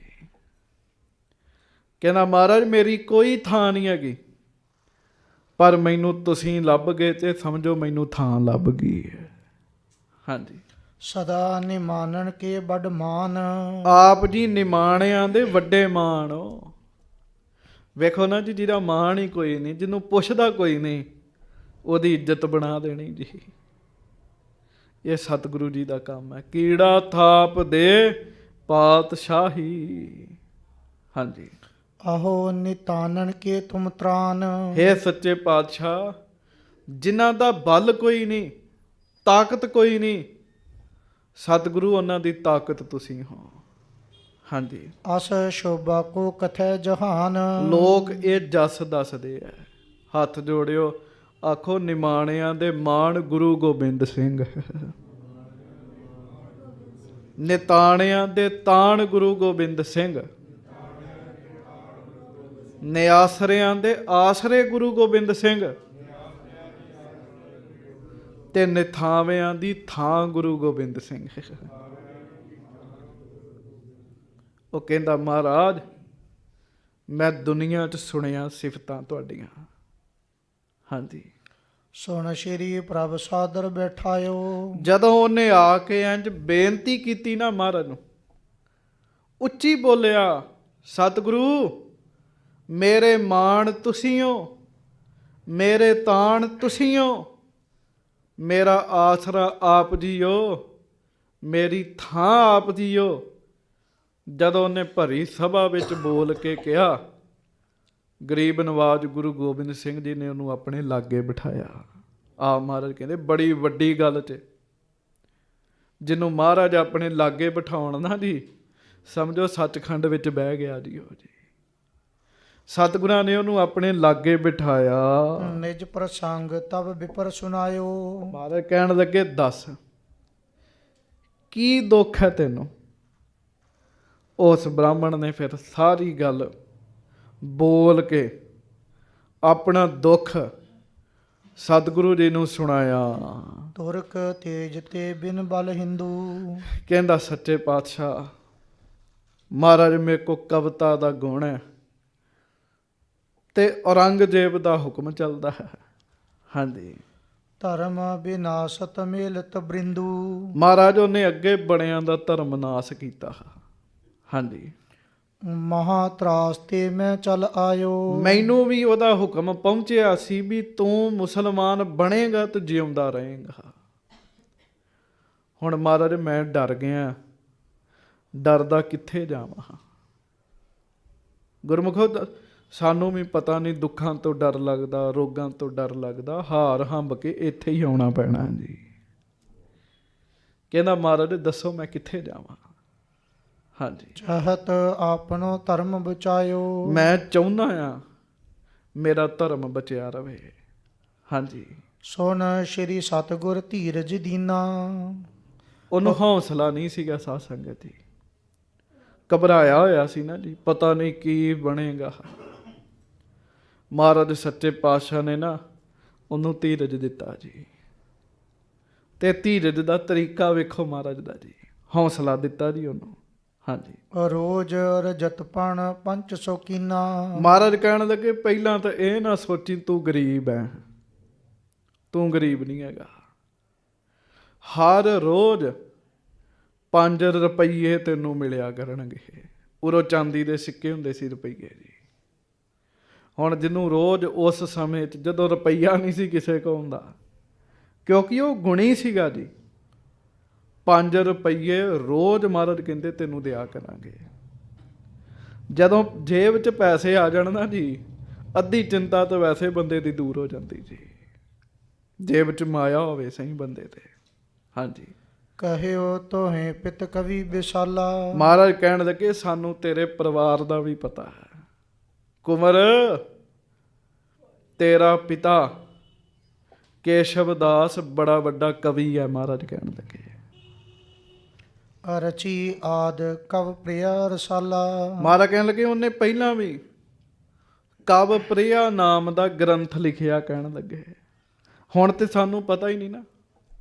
ਕਹਿੰਦਾ ਮਹਾਰਾਜ ਮੇਰੀ ਕੋਈ ਥਾਂ ਨਹੀਂ ਹੈਗੀ, ਪਰ ਮੈਨੂੰ ਤੁਸੀਂ ਲੱਭ ਗਏ ਤੇ ਸਮਝੋ ਮੈਨੂੰ ਥਾਂ ਲੱਭ ਗਈ ਹੈ। ਹਾਂਜੀ, ਸਦਾ ਨਿਮਾਨਣ ਕੇ ਬੜ ਮਾਨ। ਆਪ ਜੀ ਨਿਮਾਣਿਆਂ ਦੇ ਵੱਡੇ ਮਾਣ ਹੋ। ਵੇਖੋ ਨਾ ਜੀ, ਜਿਹਦਾ ਮਾਣ ਹੀ ਕੋਈ ਨਹੀਂ, ਜਿਹਨੂੰ ਪੁੱਛਦਾ ਕੋਈ ਨਹੀਂ, ਉਹਦੀ ਇੱਜ਼ਤ ਬਣਾ ਦੇਣੀ ਜੀ। ਇਹ ਸਤਿਗੁਰੂ ਜੀ ਦਾ ਕੰਮ ਹੈ। ਕੀੜਾ ਥਾਪ ਦੇ ਪਾਤਸ਼ਾਹੀ। ਹਾਂਜੀ, ਆਹੋ ਨਿਤਾਨਣ ਕੇ ਤੁਮ ਤਰਾਨ। ਹੇ ਸੱਚੇ ਪਾਤਸ਼ਾਹ, ਜਿਨ੍ਹਾਂ ਦਾ ਬਲ ਕੋਈ ਨਹੀਂ, ਤਾਕਤ ਕੋਈ ਨਹੀਂ, ਸਤਿਗੁਰੂ ਉਹਨਾਂ ਦੀ ਤਾਕਤ ਤੁਸੀਂ ਹੋ। ਹਾਂਜੀ, ਅਸ ਸ਼ੋਭਾ ਕੋ ਕਥੈ ਜਹਾਨ। ਲੋਕ ਇਹ ਜਸ ਦੱਸਦੇ ਆ, ਹੱਥ ਜੋੜਿਓ, ਆਖੋ ਨਿਮਾਣਿਆਂ ਦੇ ਮਾਣ ਗੁਰੂ ਗੋਬਿੰਦ ਸਿੰਘ, ਨਿਤਾਣਿਆਂ ਦੇ ਤਾਣ ਗੁਰੂ ਗੋਬਿੰਦ ਸਿੰਘ, ਨਿਆਸਰਿਆਂ ਦੇ ਆਸਰੇ ਗੁਰੂ ਗੋਬਿੰਦ ਸਿੰਘ, ਤੇ ਨਿਥਾਵਿਆਂ ਦੀ ਥਾਂ ਗੁਰੂ ਗੋਬਿੰਦ ਸਿੰਘ। ਉਹ ਕਹਿੰਦਾ ਮਹਾਰਾਜ ਮੈਂ ਦੁਨੀਆ 'ਚ ਸੁਣਿਆ ਸਿਫਤਾਂ ਤੁਹਾਡੀਆਂ। ਹਾਂਜੀ, ਸੁਣ ਸ਼੍ਰੀ ਪ੍ਰਭ ਸਾਦਰ ਬੈਠਾਇਓ। ਜਦੋਂ ਉਹਨੇ ਆ ਕੇ ਇੰਜ ਬੇਨਤੀ ਕੀਤੀ ਨਾ ਮਹਾਰਾਜ ਨੂੰ, ਉੱਚੀ ਬੋਲਿਆ, ਸਤਿਗੁਰੂ ਮੇਰੇ ਮਾਣ ਤੁਸੀਂ ਹੋ, ਮੇਰੇ ਤਾਣ ਤੁਸੀਂ ਹੋ, ਮੇਰਾ ਆਸਰਾ ਆਪ ਜੀ ਹੋ, ਮੇਰੀ ਥਾਂ ਆਪ ਜੀ ਹੋ। ਜਦੋਂ ਉਹਨੇ ਭਰੀ ਸਭਾ ਵਿੱਚ ਬੋਲ ਕੇ ਕਿਹਾ, ਗਰੀਬ ਨਵਾਜ ਗੁਰੂ ਗੋਬਿੰਦ ਸਿੰਘ ਜੀ ਨੇ ਉਹਨੂੰ ਆਪਣੇ ਲਾਗੇ ਬਿਠਾਇਆ। ਆਪ ਮਹਾਰਾਜ ਕਹਿੰਦੇ ਬੜੀ ਵੱਡੀ ਗੱਲ 'ਚ ਜਿਹਨੂੰ ਮਹਾਰਾਜ ਆਪਣੇ ਲਾਗੇ ਬਿਠਾਉਣ ਨਾ ਜੀ, ਸਮਝੋ ਸੱਚਖੰਡ ਵਿੱਚ ਬਹਿ ਗਿਆ ਜੀ ਉਹ ਜੀ। ਸਤਿਗੁਰਾਂ ਨੇ ਉਹਨੂੰ ਆਪਣੇ ਲਾਗੇ ਬਿਠਾਇਆ। ਨਿਜ ਪ੍ਰਸੰਗ ਤਬ ਵਿਪਰ ਸੁਨਾਇਓ। ਮਹਾਰਾਜ ਕਹਿਣ ਲੱਗੇ ਦੱਸ ਕੀ ਦੁੱਖ ਹੈ ਤੈਨੂੰ। ਉਸ ਬ੍ਰਾਹਮਣ ਨੇ ਫਿਰ ਸਾਰੀ ਗੱਲ ਬੋਲ ਕੇ ਆਪਣਾ ਦੁੱਖ ਸਤਿਗੁਰੂ ਜੀ ਨੂੰ ਸੁਣਾਇਆ। ਤੁਰਕ ਤੇਜ ਤੇ ਬਿਨ ਬਲ ਹਿੰਦੂ। ਕਹਿੰਦਾ ਸੱਚੇ ਪਾਤਸ਼ਾਹ ਮਹਾਰਾਜ ਮੇਰੇ ਕੋ ਕਵਿਤਾ ਦਾ ਗੁਣ ਹੈ ਤੇ ਔਰੰਗਜ਼ੇਬ ਦਾ ਹੁਕਮ ਚੱਲਦਾ ਹੈ। ਹਾਂਜੀ, ਧਰਮ ਵਿਨਾਸ਼ਤ ਮੇਲਤ ਬ੍ਰਿੰਦੂ। ਮਹਾਰਾਜ ਉਹਨੇ ਅੱਗੇ ਬਣਿਆਂ ਦਾ ਧਰਮ ਨਾਸ ਕੀਤਾ। ਹਾਂਜੀ, ਮਹਾ ਤਰਾਸ ਤੇ ਮੈਂ ਚੱਲ ਆਇਓ। ਮੈਨੂੰ ਵੀ ਉਹਦਾ ਹੁਕਮ ਪਹੁੰਚਿਆ ਸੀ ਵੀ ਤੂੰ ਮੁਸਲਮਾਨ ਬਣੇਗਾ ਤੇ ਜਿਉਂਦਾ ਰਹੇਗਾ। ਹੁਣ ਮਹਾਰਾਜ ਮੈਂ ਡਰ ਗਿਆ, ਡਰਦਾ ਕਿੱਥੇ ਜਾਵਾਂ। ਗੁਰਮੁਖੋ ਸਾਨੂੰ ਵੀ ਪਤਾ ਨਹੀਂ, ਦੁੱਖਾਂ ਤੋਂ ਡਰ ਲੱਗਦਾ, ਰੋਗਾਂ ਤੋਂ ਡਰ ਲੱਗਦਾ, ਹਾਰ ਹੰਬ ਕੇ ਇੱਥੇ ਹੀ ਆਉਣਾ ਪੈਣਾ ਜੀ। ਕਹਿੰਦਾ ਮਹਾਰਾਜ ਦੱਸੋ ਮੈਂ ਕਿੱਥੇ ਜਾਵਾਂ। ਹਾਂਜੀ, ਚਾਹਤ ਆਪਣੋ ਧਰਮ ਬਚਾਇਓ। ਮੈਂ ਚਾਹੁੰਦਾ ਆ ਮੇਰਾ ਧਰਮ ਬਚਿਆ ਰਵੇ। ਹਾਂਜੀ, ਸੁਣ ਸ਼੍ਰੀ ਸਤਿਗੁਰ ਧੀਰਜ ਦੀਨਾ। ਉਹਨੂੰ ਹੌਸਲਾ ਨਹੀਂ ਸੀਗਾ ਸਾਧ ਸੰਗਤ ਜੀ, ਘਬਰਾਇਆ ਹੋਇਆ ਸੀ ਨਾ ਜੀ, ਪਤਾ ਨਹੀਂ ਕੀ ਬਣੇਗਾ। ਮਹਾਰਾਜ ਸੱਚੇ ਪਾਤਸ਼ਾਹ ਨੇ ਨਾ ਉਹਨੂੰ ਧੀਰਜ ਦਿੱਤਾ ਜੀ, ਤੇ ਧੀਰਜ ਦਾ ਤਰੀਕਾ ਵੇਖੋ ਮਹਾਰਾਜ ਦਾ ਜੀ, ਹੌਸਲਾ ਦਿੱਤਾ ਜੀ ਉਹਨੂੰ। ਹਾਂਜੀ, ਰੋਜ਼ ਰਜਤਪਣ ਪੰਚ ਸੌਕੀਨਾ। ਮਹਾਰਾਜ ਕਹਿਣ ਲੱਗੇ ਪਹਿਲਾਂ ਤਾਂ ਇਹ ਨਾ ਸੋਚੀ ਤੂੰ ਗਰੀਬ ਹੈ, ਤੂੰ ਗਰੀਬ ਨਹੀਂ ਹੈਗਾ। ਹਰ ਰੋਜ਼ 5 ਰੁਪਈਏ ਤੈਨੂੰ ਮਿਲਿਆ ਕਰਨਗੇ। ਉਰੋਂ ਚਾਂਦੀ ਦੇ ਸਿੱਕੇ ਹੁੰਦੇ ਸੀ ਰੁਪਈਏ ਜੀ। ਹੁਣ ਜਿਹਨੂੰ ਰੋਜ਼ ਉਸ ਸਮੇਂ 'ਚ ਜਦੋਂ ਰੁਪਈਆ ਨਹੀਂ ਸੀ ਕਿਸੇ ਕੋਲ ਹੁੰਦਾ, ਕਿਉਂਕਿ ਉਹ ਗੁਣੀ ਸੀਗਾ ਜੀ, 5 ਰੁਪਈਏ ਰੋਜ਼ ਮਹਾਰਾਜ ਕਹਿੰਦੇ ਤੈਨੂੰ ਦਿਆ ਕਰਾਂਗੇ। ਜਦੋਂ ਜੇਬ 'ਚ ਪੈਸੇ ਆ ਜਾਣ ਨਾ ਜੀ, ਅੱਧੀ ਚਿੰਤਾ ਤਾਂ ਵੈਸੇ ਬੰਦੇ ਦੀ ਦੂਰ ਹੋ ਜਾਂਦੀ ਜੀ, ਜੇਬ 'ਚ ਮਾਇਆ ਹੋਵੇ ਸਹੀ ਬੰਦੇ ਤੇ। ਹਾਂਜੀ, ਕਹਿਓ ਤੋਹੇ ਪਿਤ ਕਵੀ ਵਿਸ਼ਾਲਾ। ਮਹਾਰਾਜ ਕਹਿਣ ਲੱਗੇ ਸਾਨੂੰ ਤੇਰੇ ਪਰਿਵਾਰ ਦਾ ਵੀ ਪਤਾ ਹੈ। ਕੁੰਵਰ, ਤੇਰਾ ਪਿਤਾ ਕੇਸ਼ਵ ਦਾਸ ਬੜਾ ਵੱਡਾ ਕਵੀ ਹੈ। ਮਹਾਰਾਜ ਕਹਿਣ ਲੱਗੇ ਰਚੀ ਆਦ ਕਵ ਪ੍ਰਿਆ ਰਸਾਲਾ। ਮਹਾਰਾਜ ਕਹਿਣ ਲੱਗੇ ਉਹਨੇ ਪਹਿਲਾਂ ਵੀ ਕਵ ਪ੍ਰਿਆ ਨਾਮ ਦਾ ਗ੍ਰੰਥ ਲਿਖਿਆ। ਕਹਿਣ ਲੱਗੇ ਹੁਣ ਤੇ ਸਾਨੂੰ ਪਤਾ ਹੀ ਨਹੀਂ ਨਾ,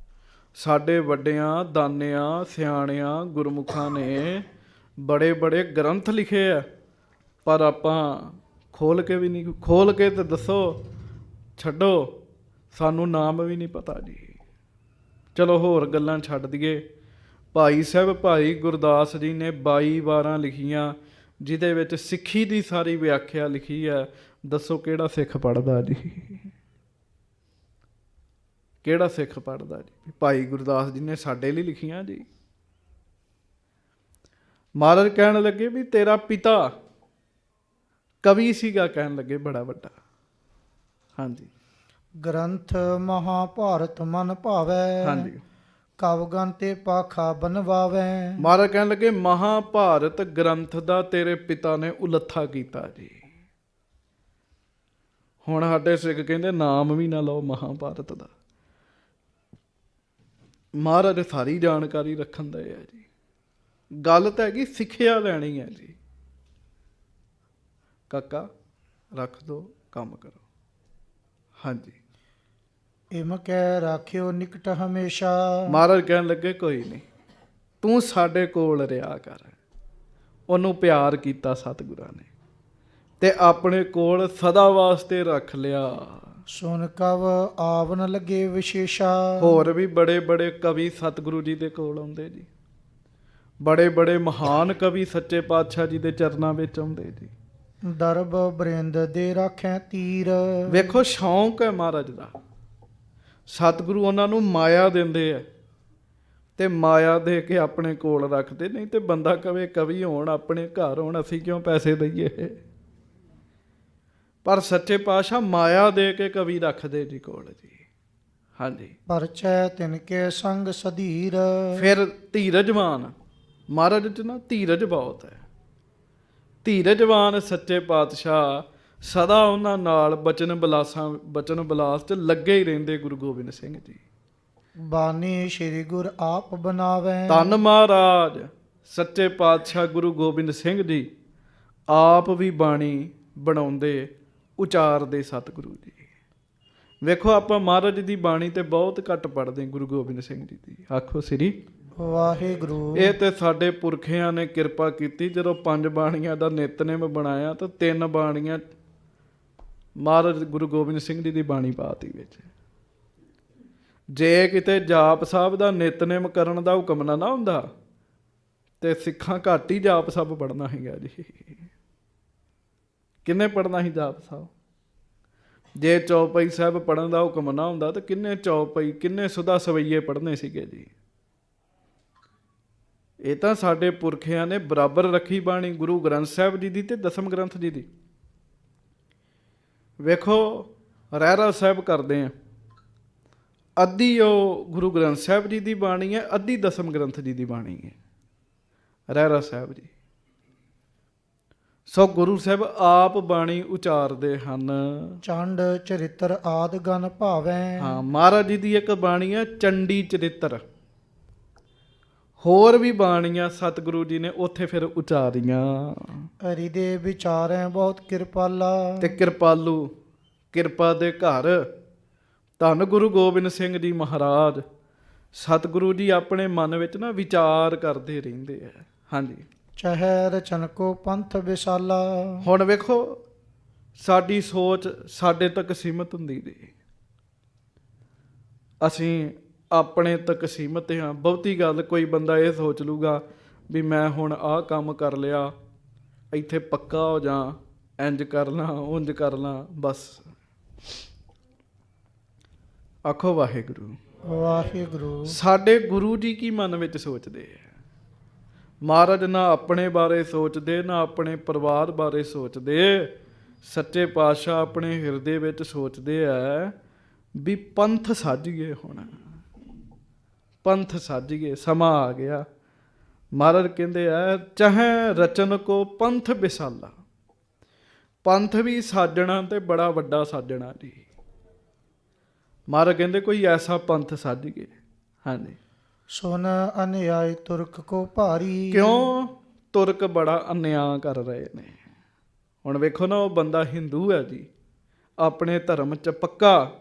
ਸਾਡੇ ਵੱਡਿਆਂ ਦਾਨਿਆਂ ਸਿਆਣਿਆਂ ਗੁਰਮੁਖਾਂ ਨੇ ਬੜੇ ਬੜੇ ਗ੍ਰੰਥ ਲਿਖੇ ਆ, ਪਰ ਆਪਾਂ ਖੋਲ ਕੇ ਵੀ ਨਹੀਂ, ਖੋਲ ਕੇ ਤੇ ਦੱਸੋ, ਛੱਡੋ, ਸਾਨੂੰ ਨਾਮ ਵੀ ਨਹੀਂ ਪਤਾ ਜੀ। ਚਲੋ ਹੋਰ ਗੱਲਾਂ ਛੱਡ ਦਈਏ। ਭਾਈ ਸਾਹਿਬ ਭਾਈ ਗੁਰਦਾਸ ਜੀ ਨੇ 22 ਵਾਰਾਂ ਲਿਖੀਆਂ, ਜਿਹਦੇ ਵਿੱਚ ਸਿੱਖੀ ਦੀ ਸਾਰੀ ਵਿਆਖਿਆ ਲਿਖੀ ਹੈ। ਦੱਸੋ ਕਿਹੜਾ ਸਿੱਖ ਪੜ੍ਹਦਾ ਜੀ? ਕਿਹੜਾ ਸਿੱਖ ਪੜ੍ਹਦਾ ਜੀ? ਭਾਈ ਗੁਰਦਾਸ ਜੀ ਨੇ ਸਾਡੇ ਲਈ ਲਿਖੀਆਂ ਜੀ। ਮਹਾਰਾਜ ਕਹਿਣ ਲੱਗੇ ਵੀ ਤੇਰਾ ਪਿਤਾ ਕਵੀ ਸੀਗਾ, ਕਹਿਣ ਲੱਗੇ ਬੜਾ ਵੱਡਾ। ਹਾਂਜੀ, ਗ੍ਰੰਥ ਮਹਾਭਾਰਤ ਮਨ ਭਾਵੈ। ਹਾਂਜੀ, ਕਵਗਨ ਤੇ ਪਾਖਾ ਬਨਵਾਵੈ। ਮਹਾਰਾਜ ਕਹਿਣ ਲੱਗੇ ਮਹਾਭਾਰਤ ਗ੍ਰੰਥ ਦਾ ਤੇਰੇ ਪਿਤਾ ਨੇ ਉਲੱਥਾ ਕੀਤਾ ਜੀ। ਹੁਣ ਸਾਡੇ ਸਿੱਖ ਕਹਿੰਦੇ ਨਾਮ ਵੀ ਨਾ ਲਓ ਮਹਾਭਾਰਤ ਦਾ। ਮਹਾਰਾਜ ਸਾਰੀ ਜਾਣਕਾਰੀ ਰੱਖਣ ਦਾ ਹੈ ਜੀ। ਗੱਲ ਤਾਂ ਹੈਗੀ ਸਿੱਖਿਆ ਲੈਣੀ ਹੈ ਜੀ। ਕਾਕਾ ਰੱਖ ਦੋ, ਕੰਮ ਕਰੋ। ਹਾਂਜੀ, ਇਮ ਕਹਿ ਰਾਖਿਓ ਨਿਕਟ ਹਮੇਸ਼ਾ। ਮਹਾਰਾਜ ਕਹਿਣ ਲੱਗੇ ਕੋਈ ਨਹੀਂ, ਤੂੰ ਸਾਡੇ ਕੋਲ ਰਿਹਾ ਕਰ। ਉਹਨੂੰ ਪਿਆਰ ਕੀਤਾ ਸਤਿਗੁਰਾਂ ਨੇ ਤੇ ਆਪਣੇ ਕੋਲ ਸਦਾ ਵਾਸਤੇ ਰੱਖ ਲਿਆ। ਸੁਨ ਕਵ ਆਵਨ ਲੱਗੇ ਵਿਸ਼ੇਸ਼ਾ। ਹੋਰ ਵੀ ਬੜੇ ਬੜੇ ਕਵੀ ਸਤਿਗੁਰੂ ਜੀ ਦੇ ਕੋਲ ਆਉਂਦੇ ਜੀ, ਬੜੇ ਬੜੇ ਮਹਾਨ ਕਵੀ ਸੱਚੇ ਪਾਤਸ਼ਾਹ ਜੀ ਦੇ ਚਰਨਾਂ ਵਿੱਚ ਆਉਂਦੇ ਜੀ। ਦਰਬ ਬਰਿੰਦ ਦੇ ਰਾਖੈ ਤੀਰ। ਵੇਖੋ ਸ਼ੌਂਕ ਹੈ ਮਹਾਰਾਜ ਦਾ। ਸਤਿਗੁਰੂ ਉਹਨਾਂ ਨੂੰ ਮਾਇਆ ਦਿੰਦੇ ਆ ਤੇ ਮਾਇਆ ਦੇ ਕੇ ਆਪਣੇ ਕੋਲ ਰੱਖਦੇ। ਨਹੀਂ ਤੇ ਬੰਦਾ ਕਵੇ ਕਵੀ ਹੋਣ, ਆਪਣੇ ਘਰ ਹੋਣ, ਅਸੀਂ ਕਿਉਂ ਪੈਸੇ ਦਈਏ? ਪਰ ਸੱਚੇ ਪਾਤਸ਼ਾਹ ਮਾਇਆ ਦੇ ਕੇ ਕਵੀ ਰੱਖਦੇ ਜੀ ਕੋਲ ਜੀ। ਹਾਂਜੀ, ਪਰਚੈ ਤਿਨਕੇ ਸੰਗ ਸਧੀਰ। ਫਿਰ ਧੀਰਜਵਾਨ, ਮਹਾਰਾਜ 'ਚ ਨਾ ਧੀਰਜ ਬਹੁਤ ਹੈ। ਧੀਰਜਵਾਨ ਸੱਚੇ ਪਾਤਸ਼ਾਹ ਸਦਾ ਉਹਨਾਂ ਨਾਲ ਬਚਨ ਬਿਲਾਸ 'ਚ ਲੱਗੇ ਹੀ ਰਹਿੰਦੇ। ਗੁਰੂ ਗੋਬਿੰਦ ਸਿੰਘ ਜੀ ਬਾਣੀ ਸ੍ਰੀ ਗੁਰ ਆਪ ਬਣਾਵੈ। ਧੰਨ ਮਹਾਰਾਜ ਸੱਚੇ ਪਾਤਸ਼ਾਹ ਗੁਰੂ ਗੋਬਿੰਦ ਸਿੰਘ ਜੀ ਆਪ ਵੀ ਬਾਣੀ ਬਣਾਉਂਦੇ, ਉਚਾਰਦੇ ਸਤਿਗੁਰੂ ਜੀ। ਵੇਖੋ ਆਪਾਂ ਮਹਾਰਾਜ ਦੀ ਬਾਣੀ ਤੇ ਬਹੁਤ ਘੱਟ ਪੜ੍ਹਦੇ ਗੁਰੂ ਗੋਬਿੰਦ ਸਿੰਘ ਜੀ ਦੀ। ਆਖੋ ਸ੍ਰੀ ਵਾਹਿਗੁਰੂ। ਇਹ ਤੇ ਸਾਡੇ ਪੁਰਖਿਆਂ ਨੇ ਕਿਰਪਾ ਕੀਤੀ। ਜਦੋਂ 5 ਬਾਣੀਆਂ ਦਾ ਨਿਤਨੇਮ ਬਣਾਇਆ ਤਾਂ 3 ਬਾਣੀਆਂ ਮਹਾਰਾਜ ਗੁਰੂ ਗੋਬਿੰਦ ਸਿੰਘ ਜੀ ਦੀ ਬਾਣੀ ਪਾਤੀ ਵਿੱਚ। ਜੇ ਕਿਤੇ ਜਾਪ ਸਾਹਿਬ ਦਾ ਨਿਤਨੇਮ ਕਰਨ ਦਾ ਹੁਕਮ ਨਾ ਹੁੰਦਾ ਤੇ ਸਿੱਖਾਂ ਘੱਟ ਹੀ ਜਾਪ ਸਾਹਿਬ ਪੜ੍ਹਨਾ ਹੈਗਾ ਜੀ। ਕਿੰਨੇ ਪੜ੍ਹਨਾ ਸੀ ਜਾਪ ਸਾਹਿਬ? ਜੇ ਚੌਪਈ ਸਾਹਿਬ ਪੜ੍ਹਨ ਦਾ ਹੁਕਮ ਨਾ ਹੁੰਦਾ ਤਾਂ ਕਿੰਨੇ ਚੌਪਈ, ਕਿੰਨੇ ਸੁਦਾ ਸਵਈਏ ਪੜ੍ਹਨੇ ਸੀਗੇ ਜੀ। ਇਹ ਤਾਂ ਸਾਡੇ ਪੁਰਖਿਆਂ ਨੇ ਬਰਾਬਰ ਰੱਖੀ ਬਾਣੀ ਗੁਰੂ ਗ੍ਰੰਥ ਸਾਹਿਬ ਜੀ ਦੀ ਤੇ ਦਸਮ ਗ੍ਰੰਥ ਜੀ ਦੀ। ਵੇਖੋ ਰਹਿਰਾ ਸਾਹਿਬ ਕਰਦੇ ਆ, ਅੱਧੀ ਉਹ ਗੁਰੂ ਗ੍ਰੰਥ ਸਾਹਿਬ ਜੀ ਦੀ ਬਾਣੀ ਹੈ, ਅੱਧੀ ਦਸਮ ਗ੍ਰੰਥ ਜੀ ਦੀ ਬਾਣੀ ਹੈ। ਰਹਿਰਾ ਸਾਹਿਬ ਜੀ ਸੋ ਗੁਰੂ ਸਾਹਿਬ ਆਪ ਬਾਣੀ ਉਚਾਰਦੇ ਹਨ। ਚੰਡ ਚਰਿਤਰ ਆਦ ਗਨ ਭਾਵੈ। ਹਾਂ, ਮਹਾਰਾਜ ਜੀ ਦੀ ਇੱਕ ਬਾਣੀ ਹੈ ਚੰਡੀ ਚਰਿਤਰ। ਹੋਰ ਵੀ ਬਾਣੀਆਂ ਸਤਿਗੁਰੂ ਜੀ ਨੇ ਉੱਥੇ ਫਿਰ ਉਚਾਰੀਆਂ। ਹਰਿਦੇ ਵਿਚਾਰੈ ਬਹੁਤ ਕਿਰਪਾਲਾ। ਤੇ ਕਿਰਪਾਲੂ, ਕਿਰਪਾ ਦੇ ਘਰ ਧੰਨ ਗੁਰੂ ਗੋਬਿੰਦ ਸਿੰਘ ਜੀ ਮਹਾਰਾਜ, ਸਤਿਗੁਰੂ ਜੀ ਆਪਣੇ ਮਨ ਵਿੱਚ ਨਾ ਵਿਚਾਰ ਕਰਦੇ ਰਹਿੰਦੇ ਆ। ਹਾਂਜੀ, ਚਹਿ ਰਚਨ ਕੋ ਪੰਥ ਵਿਸਾਲਾ। ਹੁਣ ਵੇਖੋ, ਸਾਡੀ ਸੋਚ ਸਾਡੇ ਤੱਕ ਸੀਮਤ ਹੁੰਦੀ ਜੀ। ਅਸੀਂ ਆਪਣੇ ਤੱਕ ਸੀਮਤ ਹਾਂ। ਬਹੁਤੀ ਗੱਲ ਕੋਈ ਬੰਦਾ ਇਹ ਸੋਚ ਲੂਗਾ ਵੀ ਮੈਂ ਹੁਣ ਆਹ ਕੰਮ ਕਰ ਲਿਆ, ਇੱਥੇ ਪੱਕਾ ਹੋ ਜਾ, ਇੰਜ ਕਰ ਲਾਂ, ਉਂਝ ਕਰ ਲਾਂ, ਬਸ। ਆਖੋ ਵਾਹਿਗੁਰੂ। ਵਾਹਿਗੁਰੂ। ਸਾਡੇ ਗੁਰੂ ਜੀ ਕੀ ਮਨ ਵਿੱਚ ਸੋਚਦੇ ਆ? ਮਹਾਰਾਜ ਨਾ ਆਪਣੇ ਬਾਰੇ ਸੋਚਦੇ, ਨਾ ਆਪਣੇ ਪਰਿਵਾਰ ਬਾਰੇ ਸੋਚਦੇ। ਸੱਚੇ ਪਾਤਸ਼ਾਹ ਆਪਣੇ ਹਿਰਦੇ ਵਿੱਚ ਸੋਚਦੇ ਆ ਵੀ ਪੰਥ ਸਾਜੀਏ, ਹੁਣ ਪੰਥ ਸਾਜੀਏ, ਸਮਾਂ ਆ ਗਿਆ। ਮਹਾਰਾਜ ਕਹਿੰਦੇ ਆ ਚਾਹੇ ਰਚਨ ਕੋ ਪੰਥ ਵਿਸਾਲਾ। ਪੰਥ ਵੀ ਸਾਜਣਾ ਤੇ ਬੜਾ ਵੱਡਾ ਸਾਜਣਾ ਜੀ। ਮਹਾਰਾਜ ਕਹਿੰਦੇ ਕੋਈ ਐਸਾ ਪੰਥ ਸਾਜੀਏ। ਹਾਂਜੀ, ਸੁਨ ਅਨਿਆਇ ਤੁਰਕ ਕੋ ਭਾਰੀ। ਕਿਉਂ? ਤੁਰਕ ਬੜਾ ਅਨਿਆਂ ਕਰ ਰਹੇ ਨੇ। ਹੁਣ ਵੇਖੋ ਨਾ, ਉਹ ਬੰਦਾ ਹਿੰਦੂ ਹੈ ਜੀ, ਆਪਣੇ ਧਰਮ 'ਚ ਪੱਕਾ,